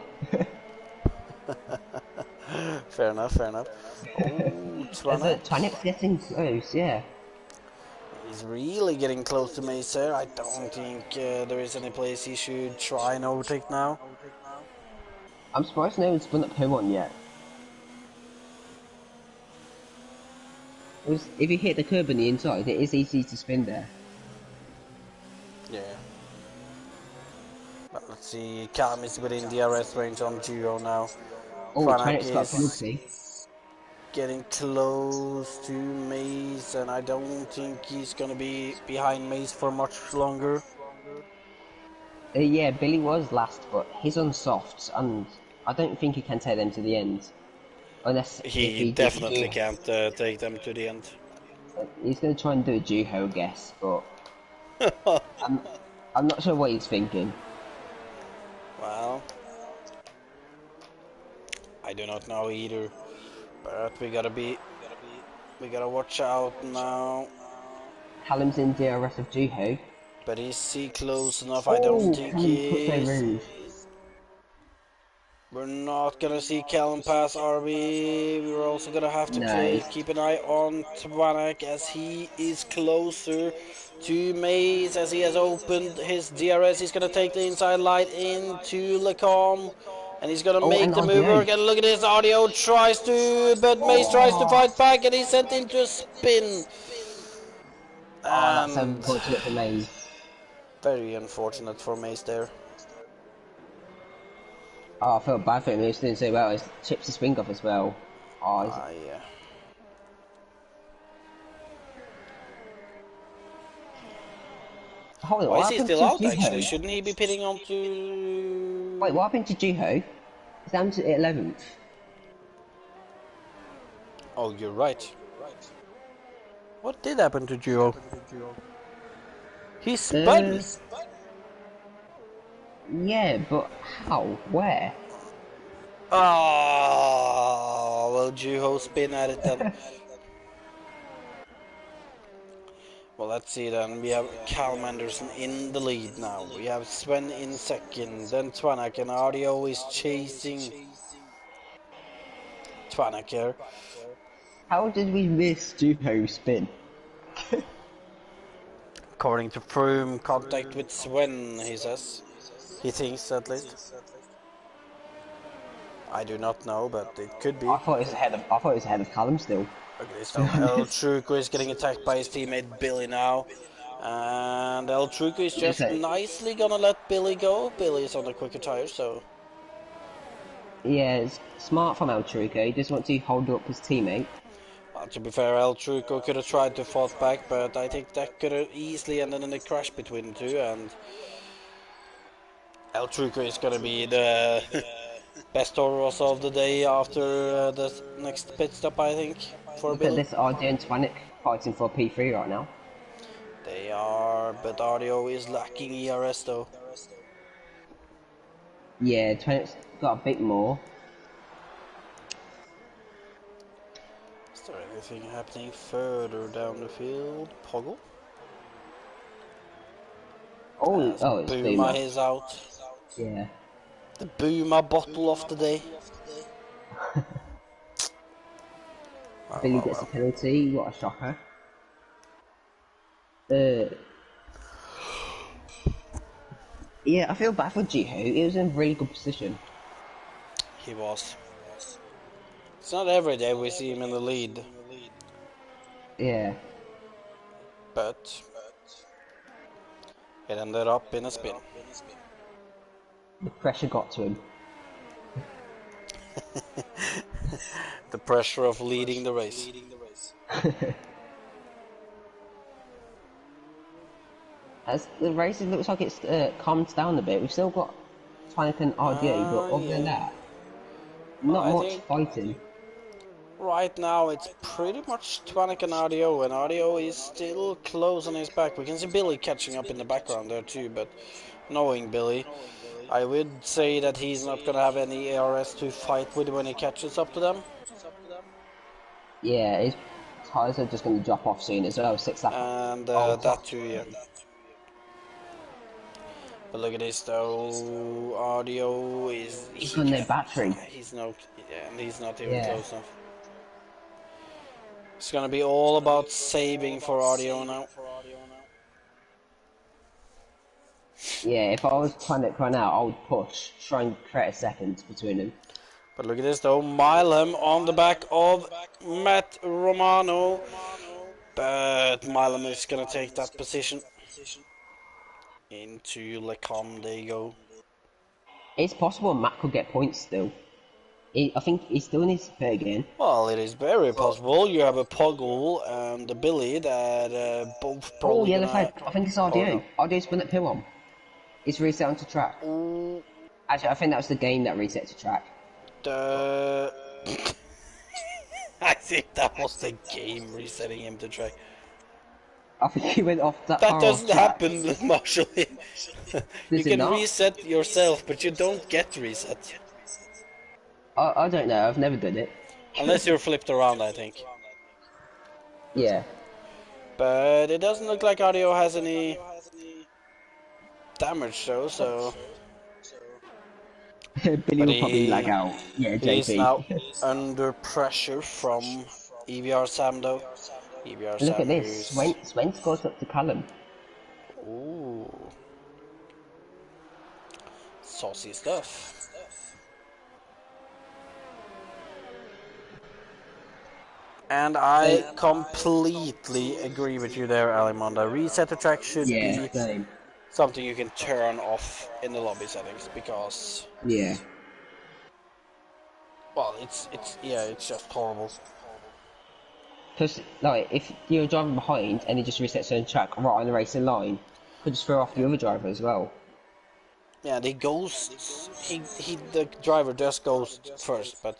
Speaker 1: Fair enough. Oh,
Speaker 2: Twanek's getting close, yeah.
Speaker 1: He's really getting close to Mace here. I don't think there is any place he should try and overtake now.
Speaker 2: I'm surprised no one's spun up him on yet. If you hit the curb on the inside, it is easy to spin there.
Speaker 1: See, Cam is within DRS range on Duo now.
Speaker 2: Oh,
Speaker 1: Twanak
Speaker 2: Twanak's got a
Speaker 1: is
Speaker 2: penalty.
Speaker 1: getting close to Maze, and I don't think he's gonna be behind Maze for much longer.
Speaker 2: Yeah, Billy was last, but he's on softs, and I don't think he can take them to the end. Unless if
Speaker 1: He
Speaker 2: he did
Speaker 1: definitely
Speaker 2: Juho.
Speaker 1: can't take them to the end.
Speaker 2: He's going to try and do a Juho, I guess, but I'm, I'm not sure what he's thinking.
Speaker 1: Well, I do not know either, but we gotta watch out now.
Speaker 2: Callum's in DRS of Juho.
Speaker 1: But is he close enough? I don't
Speaker 2: Oh,
Speaker 1: think
Speaker 2: Callum puts
Speaker 1: he
Speaker 2: over
Speaker 1: is.
Speaker 2: Rouge.
Speaker 1: We're not gonna see Callum pass RB. We're also gonna have to
Speaker 2: No.
Speaker 1: keep an eye on Twanak as he is closer to Maze as he has opened his DRS. He's gonna take the inside light into Lacombe. And he's gonna
Speaker 2: Oh,
Speaker 1: make
Speaker 2: and
Speaker 1: the move
Speaker 2: RDO.
Speaker 1: work. And look at this, Audio tries to, but Maze tries to
Speaker 2: Oh,
Speaker 1: fight back, and he's sent into a spin.
Speaker 2: oh, that's so
Speaker 1: And
Speaker 2: unfortunate for Maze.
Speaker 1: very unfortunate for Maze there.
Speaker 2: Oh, I felt bad for him. He was doing so well. He chips his wing off as well. Oh,
Speaker 1: Yeah.
Speaker 2: hold on,
Speaker 1: Why
Speaker 2: what
Speaker 1: is he
Speaker 2: happened
Speaker 1: still
Speaker 2: to
Speaker 1: out actually?
Speaker 2: Juho?
Speaker 1: Shouldn't he be pitting on to...
Speaker 2: Wait, what happened to Juho? He's down to 11th.
Speaker 1: Oh, you're right. What did happen to Duo? He spun!
Speaker 2: Uh, yeah, but how? Where?
Speaker 1: Oh, well, Juho spin at it then. Well, let's see then. We have Callum Anderson in the lead now. We have Sven in second. Then Twanak and Audio is chasing Twanak here.
Speaker 2: How did we miss Juho spin?
Speaker 1: According to Froome, contact with Sven, he says. He thinks at least. I do not know, but it could be.
Speaker 2: I thought it was ahead of. I thought it was ahead of Callum still.
Speaker 1: Okay, so El Truco is getting attacked by his teammate Billy now. And El Truco is just nicely gonna let Billy go. Billy is on the quicker tire, so...
Speaker 2: Yeah, it's smart from El Truco. He just wants to hold up his teammate.
Speaker 1: Well, to be fair, El Truco could have tried to fight back, but I think that could have easily ended in a crash between the two, and... El Truco is gonna be the best Toros of the day after the next pit stop, I think, for
Speaker 2: Look
Speaker 1: Billy.
Speaker 2: at this RJ and Twanik fighting for P3 right now.
Speaker 1: They are, but Audio is lacking ERS though.
Speaker 2: Yeah, Twanik's got a bit more.
Speaker 1: Is there anything happening further down the field? Poggle?
Speaker 2: Oh,
Speaker 1: As
Speaker 2: oh, it's
Speaker 1: Boomer
Speaker 2: Boomer.
Speaker 1: is out.
Speaker 2: Yeah.
Speaker 1: The Boomer bottle of the day.
Speaker 2: Billy gets a penalty. What a shocker. Yeah, I feel bad for Juho. He was in a really good position.
Speaker 1: He was. It's not every day we see him in the lead,
Speaker 2: Yeah.
Speaker 1: but it ended up in a spin.
Speaker 2: The pressure got to him.
Speaker 1: The pressure of leading the race.
Speaker 2: As the race, it looks like it's calmed down a bit. We've still got Twanik and RDA, but other than that, not much fighting.
Speaker 1: Right now it's pretty much Twanik and Audio, and Audio is still close on his back. We can see Billy catching up in the background there too, but knowing Billy, I would say that he's not gonna have any ARS to fight with when he catches up to them.
Speaker 2: Yeah, his tyres are just going to drop off soon as well. 6 lap.
Speaker 1: And that too, yeah. But look at this though, Audio is...
Speaker 2: He's got no battery.
Speaker 1: He's not, yeah, and he's not even
Speaker 2: Yeah.
Speaker 1: close enough. It's gonna be all about saving for Audio now.
Speaker 2: Yeah, if I was Twanik right now, I would push, try and create a second between them.
Speaker 1: But look at this though, Milam on the back of Matt Romano. But Milam is gonna take that position. Into Lecom they go.
Speaker 2: It's possible Matt could get points still. I think he still needs to play again.
Speaker 1: Well, it is very possible. You have a Poggle and a Billy that both
Speaker 2: Oh,
Speaker 1: probably
Speaker 2: yellow
Speaker 1: gonna.
Speaker 2: flag. I think it's
Speaker 1: Or
Speaker 2: RDO.
Speaker 1: no.
Speaker 2: RDO's been at pill on. It's reset onto track.
Speaker 1: Ooh,
Speaker 2: Actually, I think that was the game that reset to track.
Speaker 1: the. I think that was the game resetting him to track.
Speaker 2: I think he went off that
Speaker 1: That
Speaker 2: far off
Speaker 1: doesn't
Speaker 2: track.
Speaker 1: happen, Marshall. You
Speaker 2: Does it
Speaker 1: can
Speaker 2: not?
Speaker 1: reset yourself, but you don't get reset.
Speaker 2: I don't know. I've never done it.
Speaker 1: Unless you're flipped around, I think.
Speaker 2: Yeah.
Speaker 1: But it doesn't look like audio has any damage though, so.
Speaker 2: Billy
Speaker 1: But
Speaker 2: will probably lag out. Yeah,
Speaker 1: he is now
Speaker 2: JP.
Speaker 1: under pressure from EVR Sam though. EVR
Speaker 2: Look
Speaker 1: Sam
Speaker 2: at this.
Speaker 1: who's.
Speaker 2: Swen scores up to Callum.
Speaker 1: Ooh. Saucy stuff. And I completely agree with you there, Alimonda. Reset the track should
Speaker 2: Yeah,
Speaker 1: be
Speaker 2: same.
Speaker 1: something you can turn off in the lobby settings because,
Speaker 2: Yeah.
Speaker 1: well, it's just horrible.
Speaker 2: Because, like, if you're driving behind and he just resets on track right on the racing line, could just throw off the other driver as well.
Speaker 1: Yeah, the ghosts. The driver just ghost first, but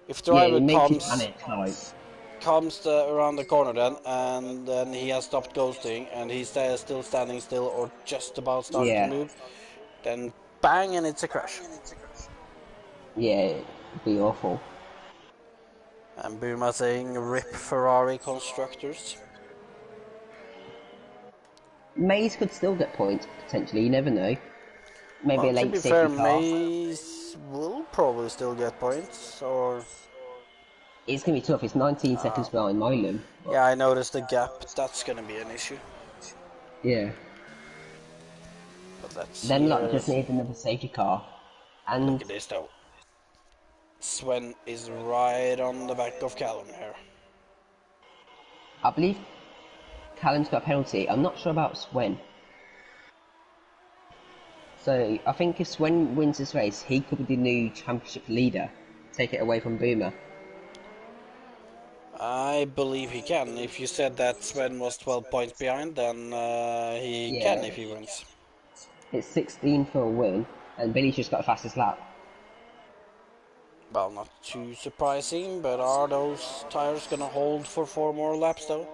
Speaker 1: if the driver
Speaker 2: Yeah, it makes you panic, like.
Speaker 1: comes around the corner and then he has stopped ghosting and he's still standing still or just about starting to
Speaker 2: Yeah.
Speaker 1: move, then bang and it's a crash.
Speaker 2: Yeah, it'd be awful.
Speaker 1: And Buma saying rip Ferrari constructors.
Speaker 2: Maze could still get points, potentially, you never know. Maybe
Speaker 1: Well,
Speaker 2: a
Speaker 1: to
Speaker 2: late
Speaker 1: be
Speaker 2: safety
Speaker 1: fair,
Speaker 2: car.
Speaker 1: Maze will probably still get points, or...
Speaker 2: It's going to be tough, it's 19 seconds behind Milan.
Speaker 1: Yeah, I noticed the gap, that's gonna be an issue.
Speaker 2: Yeah.
Speaker 1: But let's see
Speaker 2: Them lot
Speaker 1: here.
Speaker 2: just need another safety car. And
Speaker 1: Look at this though. Sven is right on the back of Callum here.
Speaker 2: I believe Callum's got a penalty. I'm not sure about Swen. So I think if Swen wins this race, he could be the new championship leader. Take it away from Boomer.
Speaker 1: I believe he can. If you said that Sven was 12 points behind, then he can
Speaker 2: Yeah.
Speaker 1: if he wins.
Speaker 2: It's 16 for a win, and Billy's just got the fastest lap.
Speaker 1: Well, not too surprising, but are those tires gonna hold for 4 more laps though?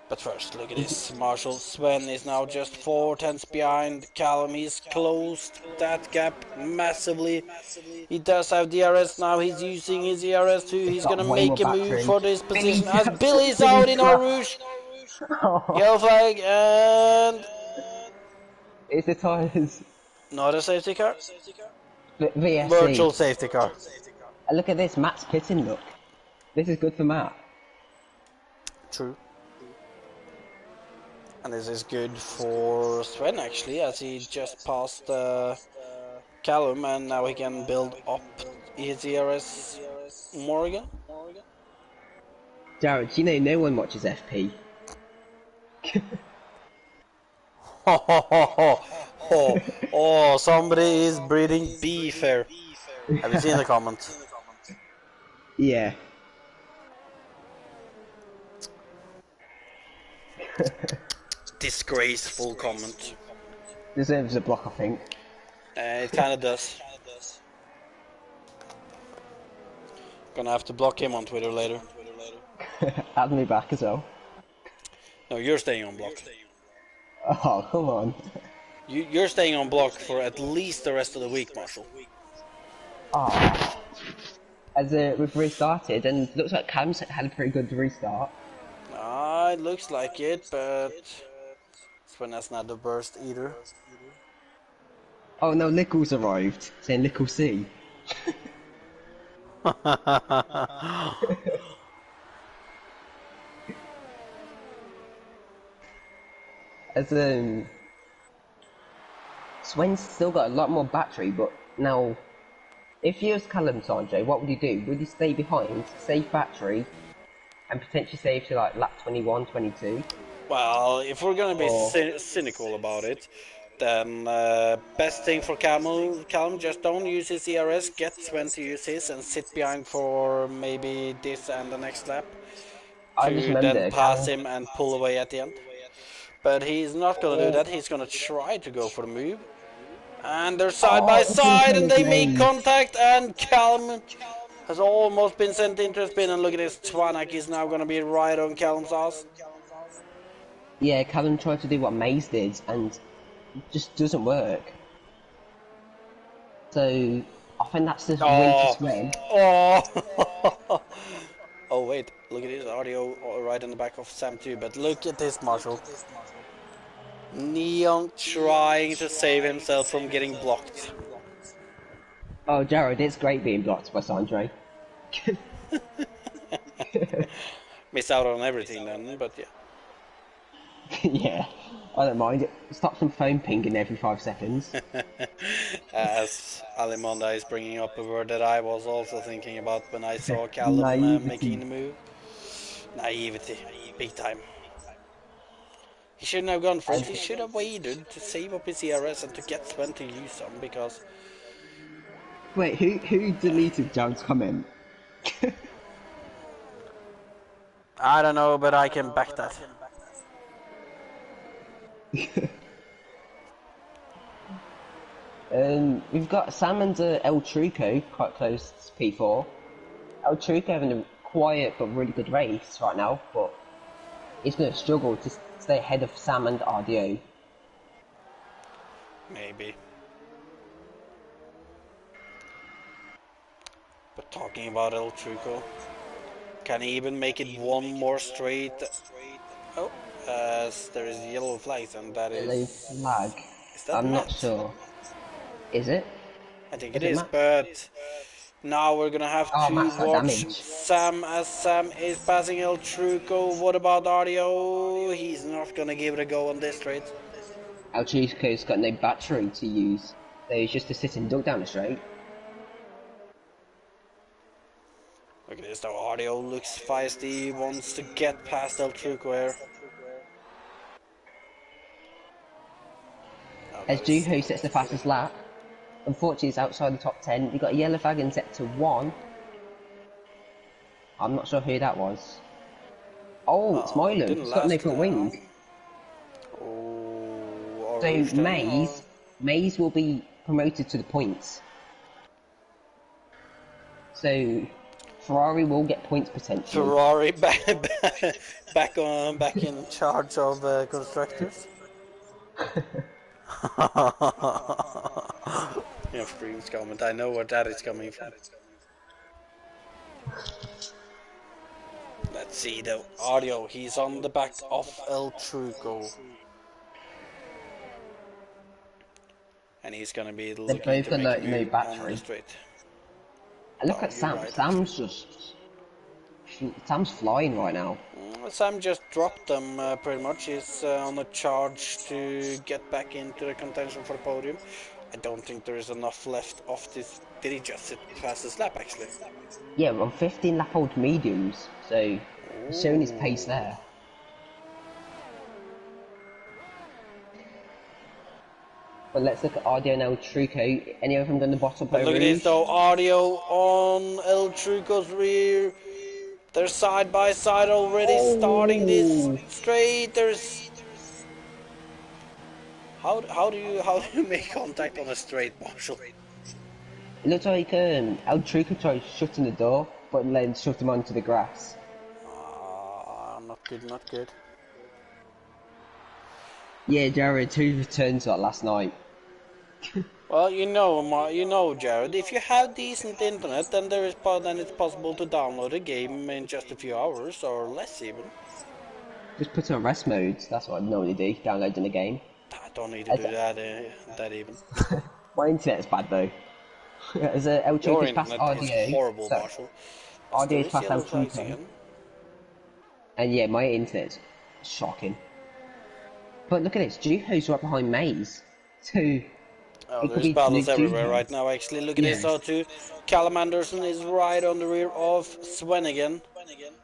Speaker 1: But first, look at this. Marshall Sven is now just 4 tenths behind Callum. He's closed that gap massively. He does have DRS now. He's using his ERS too. He's
Speaker 2: Got
Speaker 1: gonna
Speaker 2: way more
Speaker 1: make a move
Speaker 2: battery.
Speaker 1: for this position
Speaker 2: Billy's
Speaker 1: as Billy's out in Eau Rouge. Yellow flag and
Speaker 2: It's the tyres.
Speaker 1: not a safety car.
Speaker 2: VSC.
Speaker 1: Virtual safety car.
Speaker 2: And look at this, Matt's pitting, look. This is good for Matt.
Speaker 1: True. And this is good for Sven actually, as he just passed Callum, and now he can build up his ERS more again.
Speaker 2: Jared, you know no one watches FP.
Speaker 1: Oh, somebody is breeding beef here. Have you seen the comment?
Speaker 2: Yeah.
Speaker 1: Disgraceful comment.
Speaker 2: Deserves a block, I think.
Speaker 1: It kinda does. Gonna have to block him on Twitter later.
Speaker 2: Add me back as well.
Speaker 1: No, you're staying on block.
Speaker 2: Oh, come on.
Speaker 1: You're staying on block for at least the rest of the week, Marshall.
Speaker 2: Oh. As we've restarted, and looks like Cam's had a pretty good restart.
Speaker 1: It looks like it, but Sven has not the burst either.
Speaker 2: Oh no, Lickle's arrived, saying Lickle C. As Sven's still got a lot more battery, but now, if you was Callum Sanjay, what would you do? Would you stay behind, save battery, and potentially save to like lap 21, 22?
Speaker 1: Well, if we're gonna be
Speaker 2: Or-
Speaker 1: cynical about it, Then best thing for Callum, just don't use his ERS, get Sven to use his and sit behind for maybe this and the next lap
Speaker 2: I just
Speaker 1: to then
Speaker 2: remember
Speaker 1: pass
Speaker 2: Callum.
Speaker 1: him and pull away at the end. But he's not gonna do that, he's gonna try to go for the move. And they're side by
Speaker 2: Oh, it's gonna
Speaker 1: side
Speaker 2: kill
Speaker 1: and
Speaker 2: his
Speaker 1: they make
Speaker 2: maze.
Speaker 1: contact and Callum has almost been sent into a spin and look at this, Twanak is now gonna be right on Callum's ass.
Speaker 2: Yeah, Callum tried to do what Maze did and it just doesn't work. So I think that's the win for
Speaker 1: Oh,
Speaker 2: Sven.
Speaker 1: oh, oh wait, look at his audio right in the back of Sam too, but look at this, Marshall. Neon trying to save himself from getting blocked.
Speaker 2: Oh, Jared, it's great being blocked by Sandre.
Speaker 1: Miss out on everything then, but yeah.
Speaker 2: Yeah, I don't mind. It stops from phone pinging every 5 seconds.
Speaker 1: As Alimonda is bringing up a word that I was also thinking about when I saw Callum making
Speaker 2: Naivety.
Speaker 1: the move. Naivety, big time. He shouldn't have gone for it. He should have waited to save up his ERS and to get Sven to use some because
Speaker 2: Wait, who deleted John's comment?
Speaker 1: I don't know, but I can back that.
Speaker 2: We've got Sam and El Truco quite close to P4. El Truco having a quiet but really good race right now, but he's going to struggle to stay ahead of Sam and RDO.
Speaker 1: Maybe. But talking about El Truco, can he even make it one more straight? Oh, as there is yellow flags, and that
Speaker 2: Yellow
Speaker 1: is.
Speaker 2: flag.
Speaker 1: Is that
Speaker 2: I'm not
Speaker 1: Matt?
Speaker 2: sure. Is it?
Speaker 1: I think it
Speaker 2: Is it
Speaker 1: is,
Speaker 2: Matt?
Speaker 1: but now we're gonna have
Speaker 2: Oh,
Speaker 1: to
Speaker 2: Matt's got
Speaker 1: watch
Speaker 2: damage.
Speaker 1: Sam as Sam is passing El Truco. What about audio? He's not gonna give it a go on this straight.
Speaker 2: El Truco's got no battery to use, so he's just a sitting duck down the straight.
Speaker 1: Look at this, though. Audio looks feisty, wants to get past El Truco here. Oh,
Speaker 2: As
Speaker 1: that is
Speaker 2: Juho sets the fastest lap, unfortunately he's outside the top 10. We've got a yellow flag in sector 1. I'm not sure who that was. Oh, it's
Speaker 1: oh,
Speaker 2: Milo.
Speaker 1: didn't
Speaker 2: He's got no
Speaker 1: last
Speaker 2: front
Speaker 1: long.
Speaker 2: wing.
Speaker 1: Oh,
Speaker 2: So
Speaker 1: orange then. Oh.
Speaker 2: Maze will be promoted to the points. So Ferrari will get points potentially.
Speaker 1: Ferrari back in charge of constructors. Yeah, Freem's comment. I know where that is coming from. Let's see the audio. He's on the back of El Truco. And he's gonna be
Speaker 2: They're
Speaker 1: looking
Speaker 2: both
Speaker 1: to
Speaker 2: got
Speaker 1: make a
Speaker 2: no
Speaker 1: move on the
Speaker 2: battery.
Speaker 1: straight.
Speaker 2: And look
Speaker 1: Oh,
Speaker 2: at
Speaker 1: you're
Speaker 2: Sam.
Speaker 1: right,
Speaker 2: Sam's flying right now.
Speaker 1: Sam just dropped them pretty much. He's on a charge to get back into the contention for the podium. I don't think there is enough left of this. Did he just sit past his lap actually?
Speaker 2: Yeah, we're on 15 lap old mediums, so he's showing his pace there. But let's look at Audio now with Truco. Any of them done the bottom
Speaker 1: But
Speaker 2: by
Speaker 1: look at this
Speaker 2: Rouge?
Speaker 1: though, audio on El Truco's rear. They're side by side already starting this
Speaker 2: Oh!
Speaker 1: straight. There's how do you make contact on a straight, Marshall?
Speaker 2: It looks like El Truco tried shutting the door, but then shoved him onto the grass.
Speaker 1: Not good, not good.
Speaker 2: Yeah, Jared, 2 returns that last night.
Speaker 1: Well, you know, Jared. If you have decent internet, then then it's possible to download a game in just a few hours or less even.
Speaker 2: Just put it on rest mode, that's what I normally do, downloading a game.
Speaker 1: I don't need to do that even.
Speaker 2: My internet's bad though. As El
Speaker 1: Your
Speaker 2: Truco's past
Speaker 1: internet is
Speaker 2: RDO,
Speaker 1: horrible,
Speaker 2: so
Speaker 1: Marshall. As there
Speaker 2: RDO's
Speaker 1: is
Speaker 2: past El
Speaker 1: yellow flags
Speaker 2: Truco,
Speaker 1: again.
Speaker 2: and yeah, my internet's shocking. But look at this, Juho's right behind Maze. So,
Speaker 1: Oh,
Speaker 2: it could
Speaker 1: there's
Speaker 2: be
Speaker 1: battles
Speaker 2: Luke
Speaker 1: everywhere
Speaker 2: Juho.
Speaker 1: right now. Actually, look at this
Speaker 2: Yeah.
Speaker 1: out too. Callum Anderson is right on the rear of Sven again.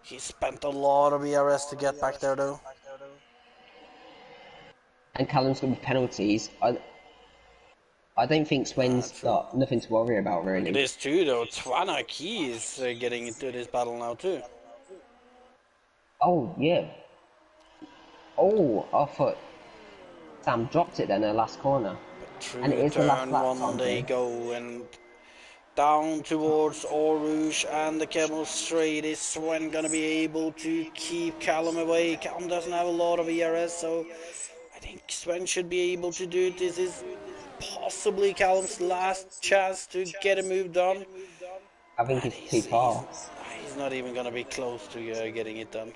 Speaker 1: He spent a lot of ERS to get back there though.
Speaker 2: and Callum's going to be penalties, I don't think Swen's
Speaker 1: True.
Speaker 2: got nothing to worry about
Speaker 1: Look at
Speaker 2: really.
Speaker 1: this too, though. Twanak, he is getting into this battle now too.
Speaker 2: Oh yeah. Oh, I thought Sam dropped it then in the last corner,
Speaker 1: But
Speaker 2: and it
Speaker 1: through
Speaker 2: is the last
Speaker 1: turn
Speaker 2: lap,
Speaker 1: one they
Speaker 2: Andre.
Speaker 1: go, and down towards Oruge and the Camel Straight. Is Swen gonna be able to keep Callum away? Callum doesn't have a lot of ERS, so I think Swen should be able to do it. This is possibly Callum's last chance to get a move done,
Speaker 2: I think
Speaker 1: and
Speaker 2: it's too far.
Speaker 1: he's not even gonna be close to getting it done.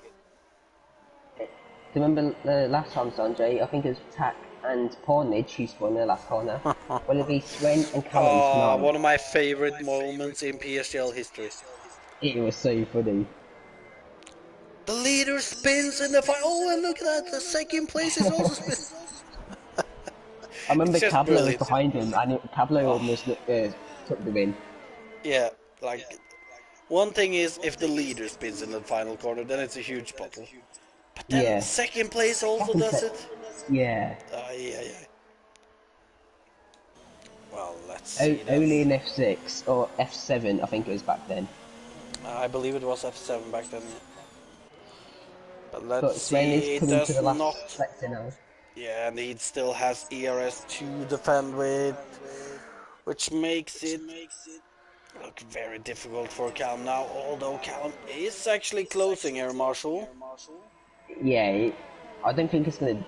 Speaker 2: Do you remember the last time, Sanjay? I think it was Tack and Pornage who spun in the last corner. Will it be Swen and Callum tonight?
Speaker 1: One of my favorite moments in PSGL history.
Speaker 2: It was so funny.
Speaker 1: The leader spins in the final. Oh, and look at that! The second place is also spin.
Speaker 2: I
Speaker 1: It's
Speaker 2: remember
Speaker 1: just
Speaker 2: Cablo was
Speaker 1: brilliant.
Speaker 2: behind him, and Cablo
Speaker 1: Oh,
Speaker 2: almost took the win.
Speaker 1: yeah, like one thing is if the leader spins in the final corner, then it's a huge bottle. But then
Speaker 2: Yeah.
Speaker 1: second place also
Speaker 2: Second
Speaker 1: does
Speaker 2: set.
Speaker 1: it.
Speaker 2: Yeah.
Speaker 1: Yeah. Well, let's see then.
Speaker 2: Only in F6 or F7, I think it was back then.
Speaker 1: I believe it was F7 back then. Yeah. But let's
Speaker 2: But Sven is
Speaker 1: see. It
Speaker 2: coming to
Speaker 1: does
Speaker 2: the
Speaker 1: not.
Speaker 2: last sector now.
Speaker 1: Yeah, and he still has ERS to defend with, which makes it look very difficult for Callum now. Although Callum is actually closing here, Marshall.
Speaker 2: Yeah, I don't think it's going to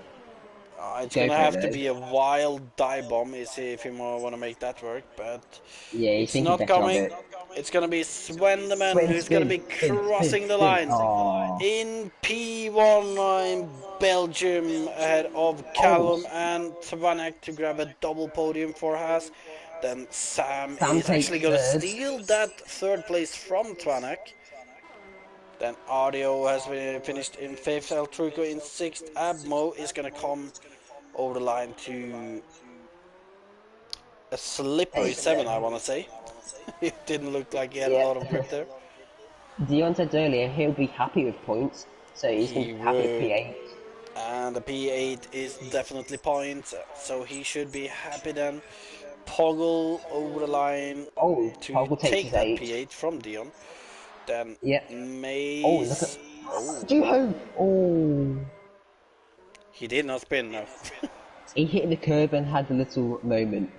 Speaker 1: It's
Speaker 2: go
Speaker 1: gonna
Speaker 2: for it
Speaker 1: have to
Speaker 2: though.
Speaker 1: be a wild dive bomb if you want to make that work, but
Speaker 2: Yeah, he's
Speaker 1: it's
Speaker 2: thinking
Speaker 1: not
Speaker 2: better of
Speaker 1: coming.
Speaker 2: it.
Speaker 1: It's gonna be Sven the man
Speaker 2: Sven
Speaker 1: who's gonna
Speaker 2: spin,
Speaker 1: be
Speaker 2: spin, spin,
Speaker 1: crossing the
Speaker 2: spin.
Speaker 1: line
Speaker 2: Oh,
Speaker 1: in P1 in Belgium ahead of
Speaker 2: oh,
Speaker 1: Callum and Tvanek to grab a double podium for Haas. Then Sam
Speaker 2: Sam
Speaker 1: is
Speaker 2: takes
Speaker 1: actually gonna
Speaker 2: third.
Speaker 1: steal that third place from Tvanek. Then Audio has been finished in 5th, El Truco in 6th. Abmo is gonna come over the line to a slippery
Speaker 2: Take
Speaker 1: 7, I
Speaker 2: seven.
Speaker 1: want to say. It didn't look like he had a
Speaker 2: Yeah.
Speaker 1: lot of grip there.
Speaker 2: Dion said earlier he'll be happy with points, so he's going to
Speaker 1: He
Speaker 2: be happy with
Speaker 1: would.
Speaker 2: P8.
Speaker 1: And the P8 is definitely points, so he should be happy then. Poggle over the line
Speaker 2: Oh,
Speaker 1: to
Speaker 2: Poggle takes
Speaker 1: take
Speaker 2: his
Speaker 1: that
Speaker 2: 8.
Speaker 1: P8 from Dion. Then
Speaker 2: Yep. Oh, look at.
Speaker 1: Maze. Oh,
Speaker 2: Juho! Oh.
Speaker 1: he did not spin, no.
Speaker 2: He hit the curb and had a little moment.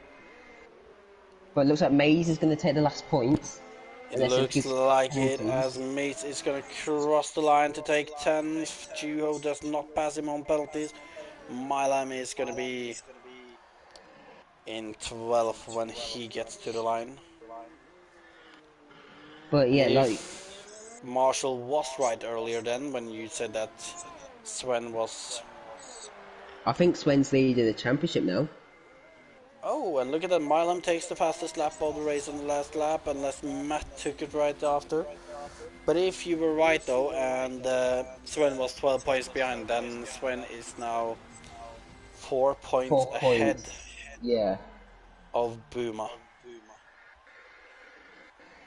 Speaker 2: But it looks like Maze is going to take the last points.
Speaker 1: It
Speaker 2: Unless it
Speaker 1: looks
Speaker 2: gives
Speaker 1: like it, as
Speaker 2: penalties.
Speaker 1: Mace is going to cross the line to take 10th. Juho does not pass him on penalties. Milam is going to be in 12th when he gets to the line.
Speaker 2: But yeah, like,
Speaker 1: If Marshall was right earlier then when you said that Sven was...
Speaker 2: I think Sven's leading the championship now.
Speaker 1: Oh, and look at that, Milam takes the fastest lap of the race on the last lap, unless Matt took it right after. But if you were right though, and Sven was 12 points behind, then Sven is now 4 points
Speaker 2: 4
Speaker 1: ahead
Speaker 2: points. Yeah.
Speaker 1: of Buma,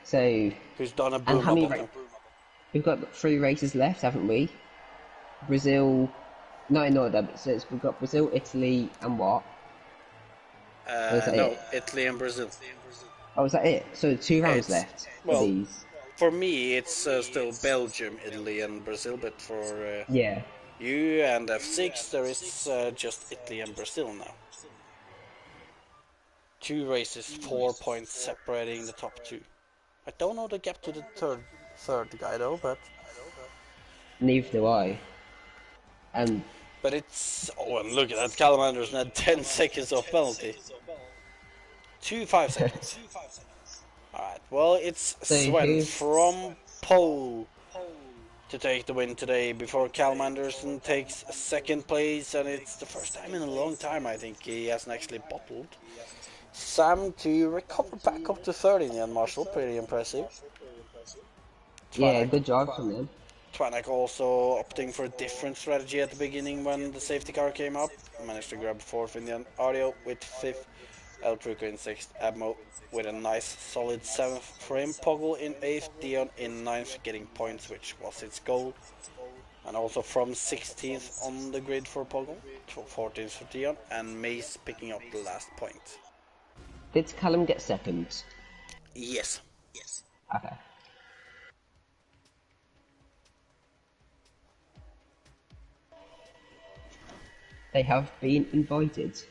Speaker 2: So,
Speaker 1: who's done a
Speaker 2: and how
Speaker 1: Buma
Speaker 2: many?
Speaker 1: bottom.
Speaker 2: We've got 3 races left, haven't we? Brazil. Not in order, but so we've got Brazil, Italy, and what? Or is that
Speaker 1: No,
Speaker 2: it?
Speaker 1: Italy and Brazil.
Speaker 2: Oh, is that it? So 2 rounds
Speaker 1: It's,
Speaker 2: left for
Speaker 1: well,
Speaker 2: these.
Speaker 1: for me it's still Belgium, Italy and Brazil, but for
Speaker 2: Yeah.
Speaker 1: you and F6 there is just Italy and Brazil now. 2 races, 4 points separating the top 2. I don't know the gap to the third guy though,
Speaker 2: Neither do I.
Speaker 1: but it's... Oh, and look at that, Callum Anderson had 10 seconds of penalty. 5 seconds. Alright, well, it's
Speaker 2: So
Speaker 1: Sven
Speaker 2: who's
Speaker 1: from pole to take the win today before Callum Anderson takes second place, and it's the first time in a long time I think he hasn't actually bottled. Sam to recover back up to third in the end, Marshall, pretty impressive.
Speaker 2: yeah,
Speaker 1: Twanak
Speaker 2: good job from them.
Speaker 1: Twanak also opting for a different strategy at the beginning when the safety car came up. Managed to grab 4th in the end. Audio with 5th. El Truco in 6th. Abmo with a nice solid 7th for him. Poggle in 8th. Dion in 9th getting points, which was its goal. And also from 16th on the grid for Pogo, 14th for Dion, and Mace picking up the last point.
Speaker 2: Did Callum get second?
Speaker 1: Yes.
Speaker 2: Okay. They have been invited.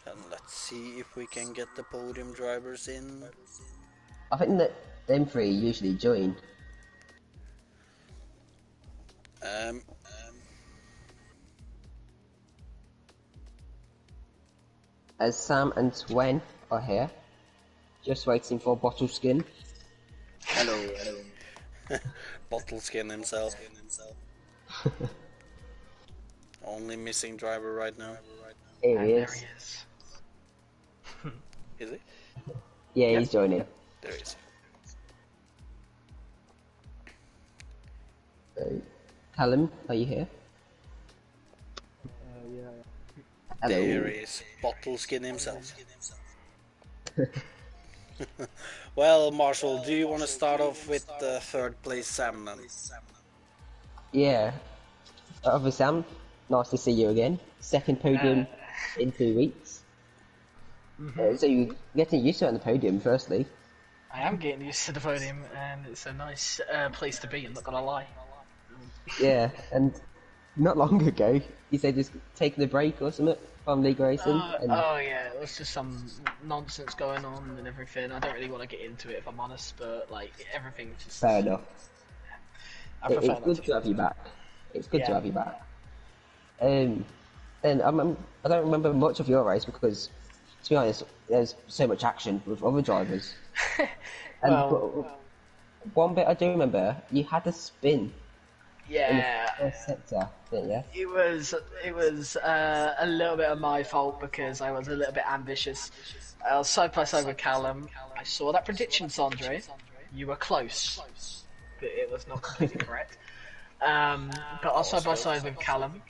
Speaker 1: And let's see if we can get the podium drivers in.
Speaker 2: I think that them three usually join. As Sam and Swen are here, just waiting for Bottle Skin.
Speaker 5: Hello.
Speaker 1: Bottle Skin himself. Only missing driver right now.
Speaker 2: Here he
Speaker 5: There
Speaker 2: is.
Speaker 5: he is.
Speaker 1: Is he?
Speaker 2: Yeah,
Speaker 5: Yep.
Speaker 2: he's joining.
Speaker 1: There he is.
Speaker 2: So, Callum, are you here?
Speaker 6: Yeah.
Speaker 2: Hello.
Speaker 1: There he is. Bottle Skin himself. Well, Marshall, do you want to start off with the third place Sam then?
Speaker 2: Yeah. Obviously, Sam, nice to see you again. Second podium in 2 weeks. So you're getting used to it on the podium, firstly.
Speaker 5: I am getting used to the podium, and it's a nice place to be, I'm not gonna lie.
Speaker 2: Yeah, and not long ago, you said just taking a break or something from league racing.
Speaker 5: Oh yeah, it was just some nonsense going on and everything. I don't really want to get into it if I'm honest, but like everything's just...
Speaker 2: Fair enough.
Speaker 5: I prefer
Speaker 2: It's
Speaker 5: not
Speaker 2: good to have you back. It's good to
Speaker 5: Yeah.
Speaker 2: have you back. And I don't remember much of your race because, to be honest, there's so much action with other drivers. And
Speaker 5: Well,
Speaker 2: but one bit I do remember, you had a spin in the
Speaker 5: yeah.
Speaker 2: first sector, didn't you?
Speaker 5: It was a little bit of my fault because I was a little bit ambitious. I was side by side with Callum. I saw that prediction, Sandre. You were close, but it was not completely correct. But I was side by side with Callum,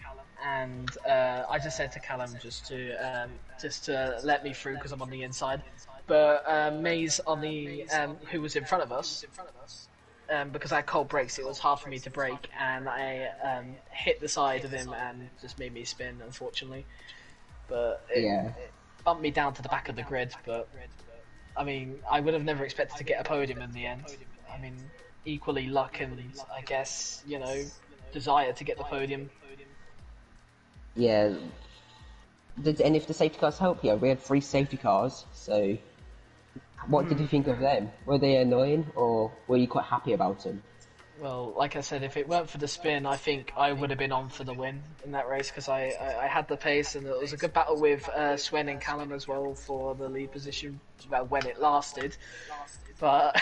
Speaker 5: and I just said to Callum just to let me through because I'm on the inside. But Maze on the who was in front of us. Because I had cold brakes, it was hard for me to brake, and I hit the side of him and just made me spin, unfortunately. But it bumped me down to the back of the grid. But I mean, I would have never expected to get a podium in the end. I mean, equally luck and I guess desire to get the podium.
Speaker 2: Yeah. Did any of the safety cars help you? We had 3 safety cars, so what did you think of them? Were they annoying, or were you quite happy about them?
Speaker 5: Well, like I said, if it weren't for the spin, I think I would have been on for the win in that race because I had the pace and it was a good battle with Swen and Callum as well for the lead position when it lasted. But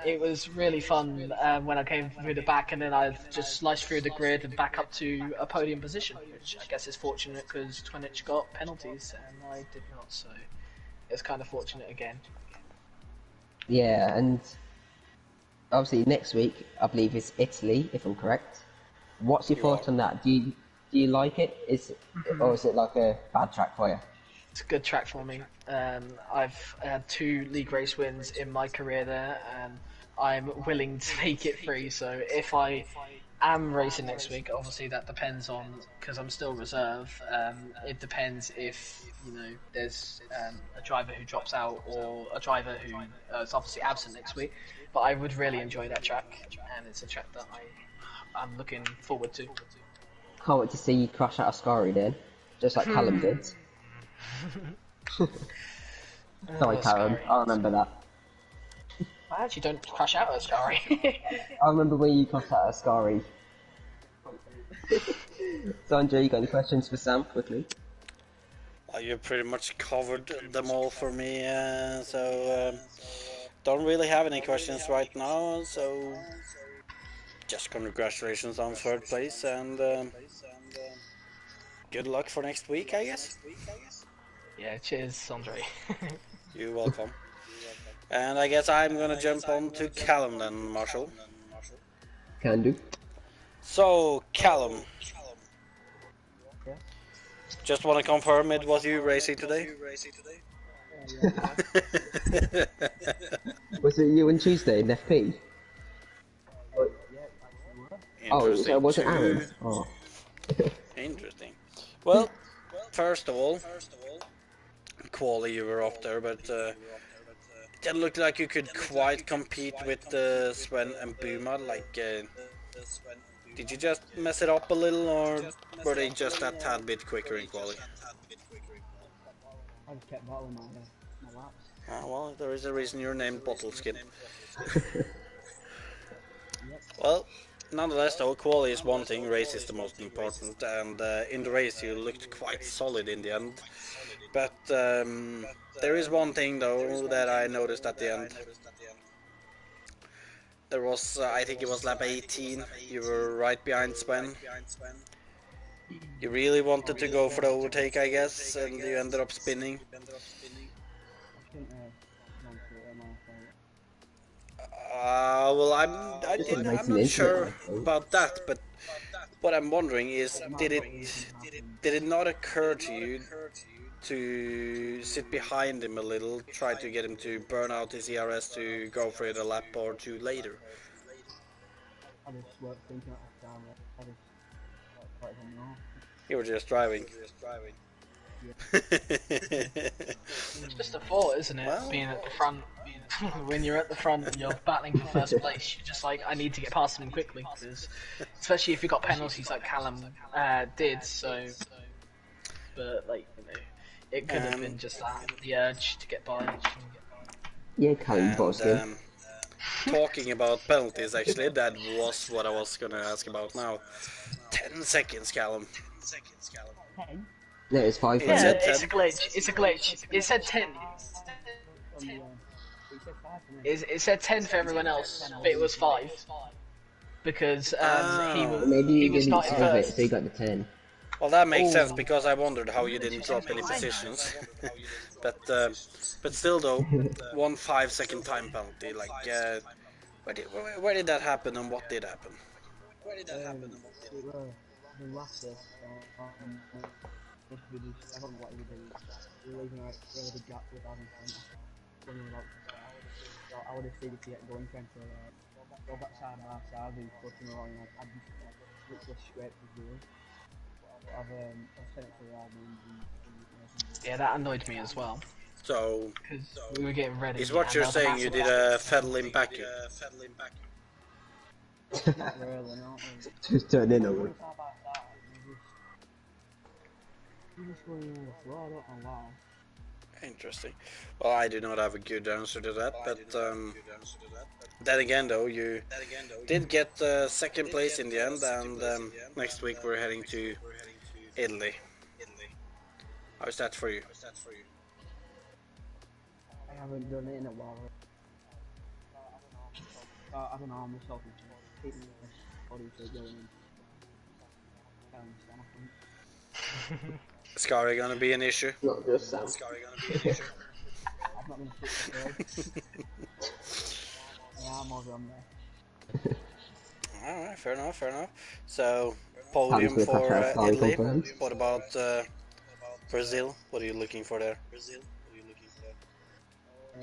Speaker 5: it was really fun when I came through the back and then I just sliced through the grid and back up to a podium position, which I guess is fortunate because Twinich got penalties and I did not, so it's kind of fortunate again.
Speaker 2: Yeah, and obviously next week, I believe is Italy, if I'm correct. What's your thoughts on that? Do you like it? Or is it like a bad track for you?
Speaker 5: It's a good track for me. I've had 2 league race wins in my career there, and I'm willing to make it free. So if I am racing next week, obviously that depends on because I'm still reserve. It depends if there's a driver who drops out or a driver who is obviously absent next week. But I would really enjoy that track, and it's a track that I'm looking forward to.
Speaker 2: Can't wait to see you crash out Ascari then, just like Callum did. Sorry, Karen, I remember that.
Speaker 5: I actually don't crash out Ascari.
Speaker 2: I remember when you crashed out Ascari. Sandra, you got any questions for Sam, quickly?
Speaker 1: You pretty much covered them all for me, so don't really have any questions right now, so just congratulations on third place and good luck for next week, I guess.
Speaker 5: Yeah, cheers, Andre.
Speaker 1: You're welcome. And I guess I'm gonna jump on to Callum then, Marshall.
Speaker 2: Can do.
Speaker 1: So, Callum,
Speaker 6: Yeah.
Speaker 1: just want to confirm it was you racing today?
Speaker 2: Was it you on Tuesday in FP?
Speaker 6: Yeah, actually were.
Speaker 2: Oh, so
Speaker 1: Interesting
Speaker 2: it wasn't
Speaker 1: too.
Speaker 2: Aaron. Oh.
Speaker 1: Interesting. Well, first of all, quality you were up there, but it didn't look like you could quite compete with Sven and Buma. Like, did you just mess it up a little, or were they just a tad bit quicker in quality?
Speaker 6: I just kept battling my laps.
Speaker 1: Ah, well, there is a reason you're named Bottle Skin.
Speaker 6: Yep.
Speaker 1: Well, nonetheless, though, quality is one thing, race is the most important, and in the race you looked quite solid in the end. But there is one thing, though, that I noticed at the end. There was, I think it was lap 18, you were right behind Sven. You really wanted to go for the overtake, I guess, and you ended up spinning.
Speaker 6: I shouldn't have gone through it, my fault.
Speaker 1: Well,
Speaker 2: Just a
Speaker 1: I'm
Speaker 2: racing
Speaker 1: not
Speaker 2: incident,
Speaker 1: sure
Speaker 2: I think.
Speaker 1: about that, but what I'm wondering is,
Speaker 6: But my fault reason happened.
Speaker 1: did it not occur to you to sit behind him a little, try to get him to burn out his ERS to go for it a lap or two later?
Speaker 6: I just weren't thinking at the time. I just let him know.
Speaker 1: You were just driving.
Speaker 5: It's just a thought, isn't it?
Speaker 1: Well,
Speaker 5: Being at the front. When you're at the front and you're battling for first place, you're just like, I need to get past him quickly. Cause, especially if you got penalties like Callum did, so. But, like, you know, it could have been just that, the urge to get by.
Speaker 2: Yeah, Callum
Speaker 1: and
Speaker 2: Boston.
Speaker 1: talking about penalties, actually, that was what I was gonna ask about now. 10 seconds, Callum.
Speaker 6: 10
Speaker 2: No, it's 5
Speaker 1: It
Speaker 5: Yeah,
Speaker 1: said
Speaker 5: it's
Speaker 1: 10.
Speaker 5: a glitch. It's a glitch. It said 10.
Speaker 6: on the it said 5 for me.
Speaker 5: It said 10 for everyone else, but it was 5. Because he
Speaker 1: Oh.
Speaker 5: was,
Speaker 2: Maybe
Speaker 5: he
Speaker 2: you
Speaker 5: was
Speaker 2: didn't
Speaker 5: starting
Speaker 2: save it,
Speaker 5: first.
Speaker 2: so you got the 10.
Speaker 1: Well, that makes sense
Speaker 5: Oh.
Speaker 1: because I wondered how you
Speaker 5: You're
Speaker 1: didn't
Speaker 5: 2
Speaker 1: drop
Speaker 5: seconds
Speaker 1: any
Speaker 5: behind.
Speaker 1: positions. But still, though, 1 5-second time penalty. Like, where did that happen and what did happen?
Speaker 6: It were the last bit, we just, I don't know what we were doing. We were leaving a really big gap to the in front when we were about to start. So I would have seen if you get going trying to go back side by side, we pushing along, and I'd just literally scraped his wheel. But I've sent it to the admin and
Speaker 5: Yeah, that annoyed me as well.
Speaker 1: So,
Speaker 5: Because we were getting ready.
Speaker 1: is what
Speaker 5: and
Speaker 1: you're
Speaker 5: there was a
Speaker 1: saying you
Speaker 5: massive
Speaker 1: did
Speaker 5: gap.
Speaker 1: a Fedlin back?
Speaker 6: not really, no.
Speaker 2: Just turn in
Speaker 6: Going
Speaker 2: over.
Speaker 6: side by side, we just going really slow, I don't know why.
Speaker 1: Interesting. Well, I do not have a good answer to that, but then again, though, you did get second place in the end, and next week we're heading to Italy. How's that for you?
Speaker 6: I haven't done it in a while. I don't know, I'm myself keeping this body to going. I think.
Speaker 1: Scary gonna be an issue.
Speaker 2: Not just Sam.
Speaker 6: I'm not going to switch the yeah, I'm over on there.
Speaker 1: Alright, fair enough. So,
Speaker 2: Sam's
Speaker 1: podium
Speaker 2: gonna catch
Speaker 1: for
Speaker 2: our flying
Speaker 1: Italy.
Speaker 2: confirmed.
Speaker 1: What about Brazil? What are you looking for there?
Speaker 6: I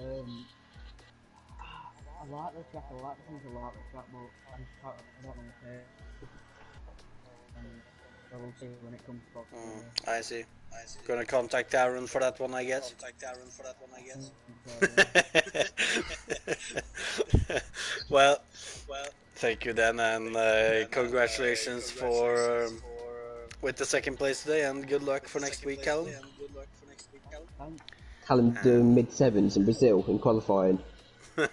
Speaker 6: like the track, I like the things I like the track, but I don't know what to say. So we'll see when it comes to
Speaker 1: I see. Gonna contact Aaron for that one, I guess. Well, thank you then, and congratulations for with the second place today, and good luck for next week, Callum.
Speaker 6: Thanks.
Speaker 2: Callum doing mid-sevens in Brazil in qualifying.
Speaker 6: Low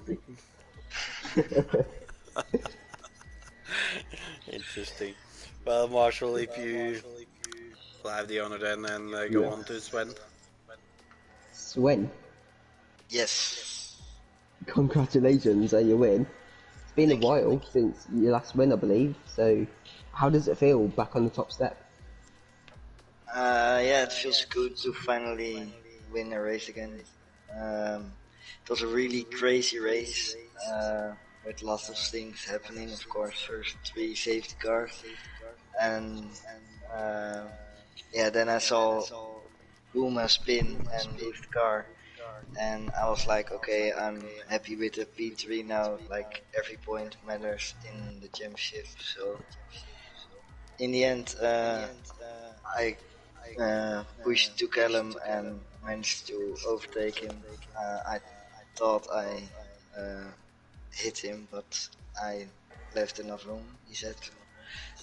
Speaker 6: sixes.
Speaker 1: Interesting. Well, Marshall, if you will have the honor then, and go
Speaker 2: Yeah.
Speaker 1: on to Sven.
Speaker 2: Swen,
Speaker 7: Yes.
Speaker 2: congratulations on your win. It's been a
Speaker 7: Thank you.
Speaker 2: while since your last win, I believe. So, how does it feel back on the top step?
Speaker 7: Yeah, it feels good to finally win a race again. It was a really crazy race, with lots of things happening. Of course, first 3 safety cars, and yeah, then I saw Booma spin and lose the car, and I was like, okay, I'm happy with the P3 now. Like every point matters in the championship. So in the end, I pushed to Callum and managed to overtake him. I thought I hit him, but I left enough room. He said,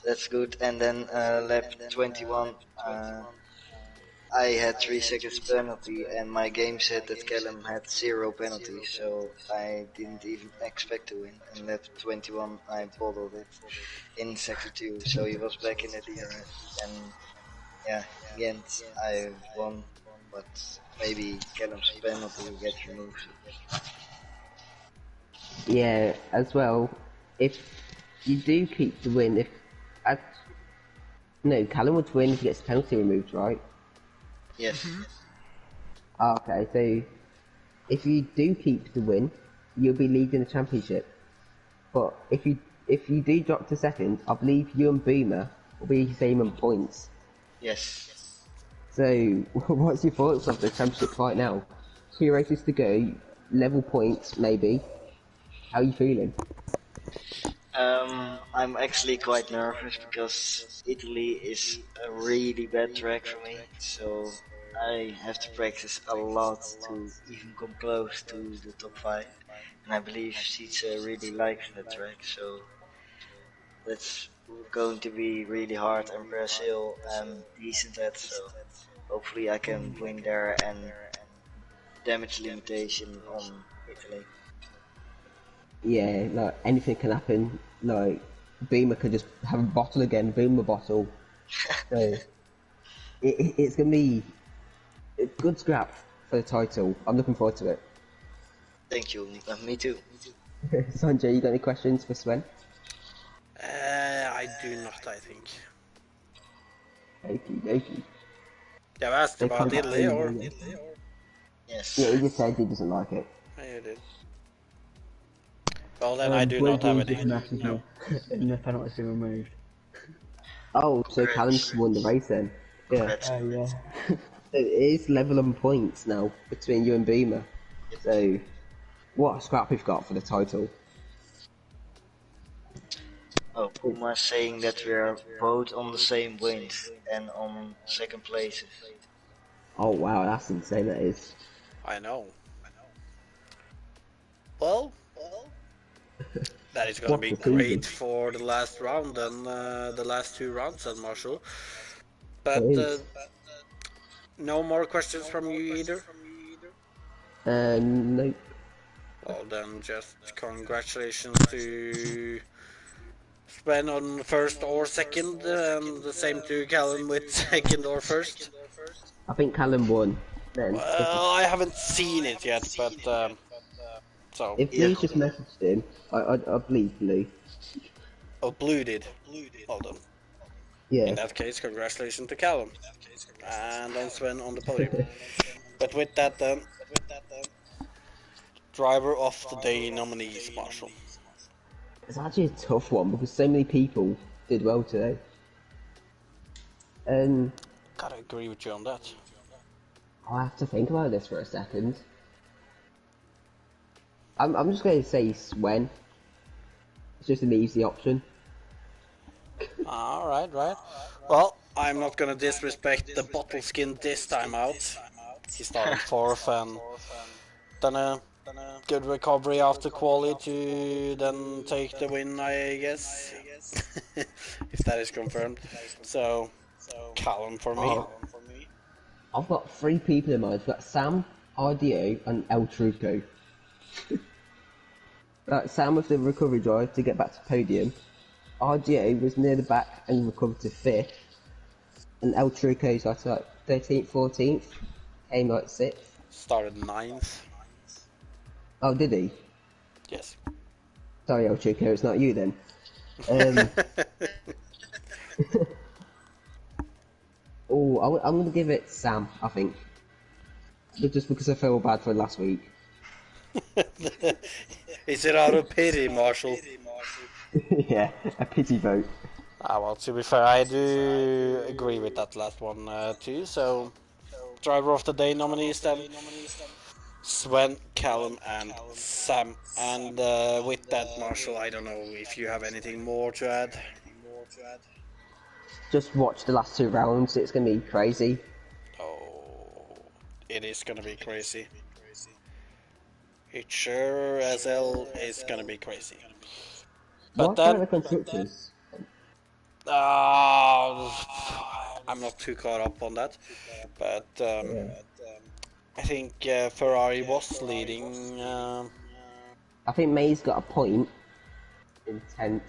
Speaker 7: "That's good." And then lap 21. I had 3 seconds penalty, and my game said that Callum had 0 penalty, so I didn't even expect to win. In lap 21, I bottled it in sector 2, so he was back in the DRS, and yeah, in the end, I won, but maybe Callum's penalty gets removed.
Speaker 2: Yeah, as well, if you do keep the win, if I, no, Callum would win if he gets the penalty removed, right?
Speaker 7: Yes.
Speaker 2: Okay, so if you do keep the win, you'll be leading the championship. But if you do drop to second, I believe you and Boomer will be the same in points.
Speaker 7: Yes.
Speaker 2: So what's your thoughts of the championship right now? 2 races to go, level points maybe. How are you feeling?
Speaker 7: I'm actually quite nervous because Italy is a really bad track for me, so I have to practice a lot to even come close to the top 5. And I believe Sietze really likes that track, so that's going to be really hard. And Brazil, I'm decent at, so hopefully I can win there and damage limitation on Italy.
Speaker 2: Yeah, like anything can happen. Like Boomer could just have a bottle again, Boomer bottle. So it's gonna be a good scrap for the title. I'm looking forward to it.
Speaker 7: Thank you, me too.
Speaker 2: Sanjay, you got any questions for Sven?
Speaker 1: I do not, I think.
Speaker 2: Okie dokie.
Speaker 1: Yeah, I asked
Speaker 2: They
Speaker 1: about
Speaker 2: can't
Speaker 1: Italy, or?
Speaker 7: Yes.
Speaker 2: Yeah, he just said he doesn't like it.
Speaker 1: Yeah, you did. Well, then I do not
Speaker 6: Blake
Speaker 1: have
Speaker 6: Lee
Speaker 1: any.
Speaker 6: just messaged
Speaker 1: No.
Speaker 6: me, and the penalty's been removed.
Speaker 2: Oh, so Callum's
Speaker 7: Congrats.
Speaker 2: won the race then? Yeah.
Speaker 7: Congrats.
Speaker 6: Yeah.
Speaker 2: So it is level on points now between you and Boomer.
Speaker 7: Yep.
Speaker 2: So what a scrap we've got for the title.
Speaker 7: Oh, Puma saying that we are both on the same wind and on second places.
Speaker 2: Oh wow, that's insane that is.
Speaker 1: I know. Well, that is going to
Speaker 2: What
Speaker 1: be
Speaker 2: a season.
Speaker 1: great for the last round and the last 2 rounds, then, Marshall. But
Speaker 2: It is.
Speaker 1: no more questions from you either?
Speaker 2: Nope.
Speaker 1: Well, then just congratulations to Sven on first or second, and the same to Callum with second or first.
Speaker 2: I think Callum won then.
Speaker 1: Well, I haven't seen it yet, but so.
Speaker 2: If
Speaker 7: Yeah.
Speaker 2: Blue just messaged him, I believe Blue.
Speaker 1: Oh, Blue did. Hold on.
Speaker 2: Yeah.
Speaker 1: In that case, congratulations to Callum. And then Sven on the podium. But with that, then, driver of the day nominees, Marshall.
Speaker 2: It's actually a tough one because so many people did well today.
Speaker 1: Gotta agree with you on that.
Speaker 2: I'll have to think about this for a second. I'm just going to say Sven. It's just an easy option.
Speaker 1: Alright, right. Well, I'm not gonna disrespect the bottle skin this time out. He started 4th and done a good recovery after quali to then take the win, I guess. If that is confirmed. So, Callum for me.
Speaker 2: I've got 3 people in mind. I've got Sam, RDO, and El Truco. Sam with the recovery drive to get back to podium. RDO was near the back and recovered to 5th. And El Truco started like 13th, 14th. Came like 6th.
Speaker 1: Started 9th.
Speaker 2: Oh, did he?
Speaker 1: Yes.
Speaker 2: Sorry, El Truco, it's not you then. I'm going to give it Sam, I think. But just because I feel bad for last week.
Speaker 1: Is it out of pity, Marshall?
Speaker 2: Yeah, a pity vote.
Speaker 1: Well, to be fair, I do agree with that last one too. So, driver of the day nominees then. Sven, Callum, and Sam. And with that, Marshall, I don't know if you have anything more to add.
Speaker 2: Just watch the last 2 rounds. It's gonna be crazy.
Speaker 1: Oh, it is gonna be crazy. It sure as hell is gonna be crazy. But
Speaker 2: What about
Speaker 1: then,
Speaker 2: the constructors?
Speaker 1: uh, I'm not too caught up on that. But
Speaker 2: Yeah.
Speaker 1: I think Ferrari was leading.
Speaker 2: I think May's got a point in 10th.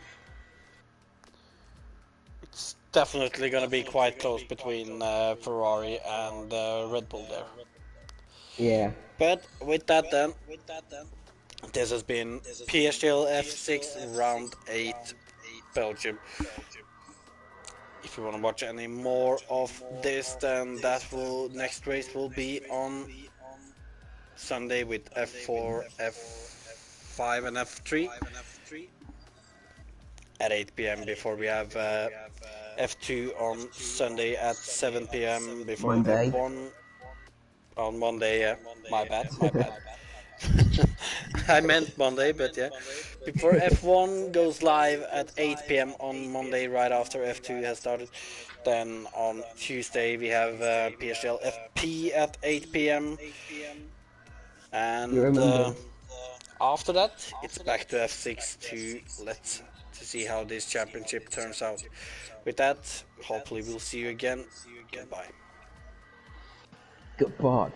Speaker 1: It's definitely gonna be quite close between Ferrari and Red Bull there.
Speaker 2: Yeah.
Speaker 1: But with that, then, this has been PSGL F6 Round 8 Belgium. If you want to watch any more of this, then that will next race will be on Sunday with F4, F5, and F3 at 8 p.m. before we have F2 on Sunday at 7 p.m. before
Speaker 2: Monday.
Speaker 1: F1 on Monday. Yeah, my bad, my bad. I meant Monday, but yeah. Before F1 goes live at 8 p.m. on Monday, right after F2 has started. Then on Tuesday we have PSGL FP at 8 p.m.
Speaker 2: You
Speaker 1: And
Speaker 2: remember?
Speaker 1: after that, it's back to F6 to see how this championship turns out. With that, hopefully we'll see you again. Goodbye.
Speaker 2: Goodbye.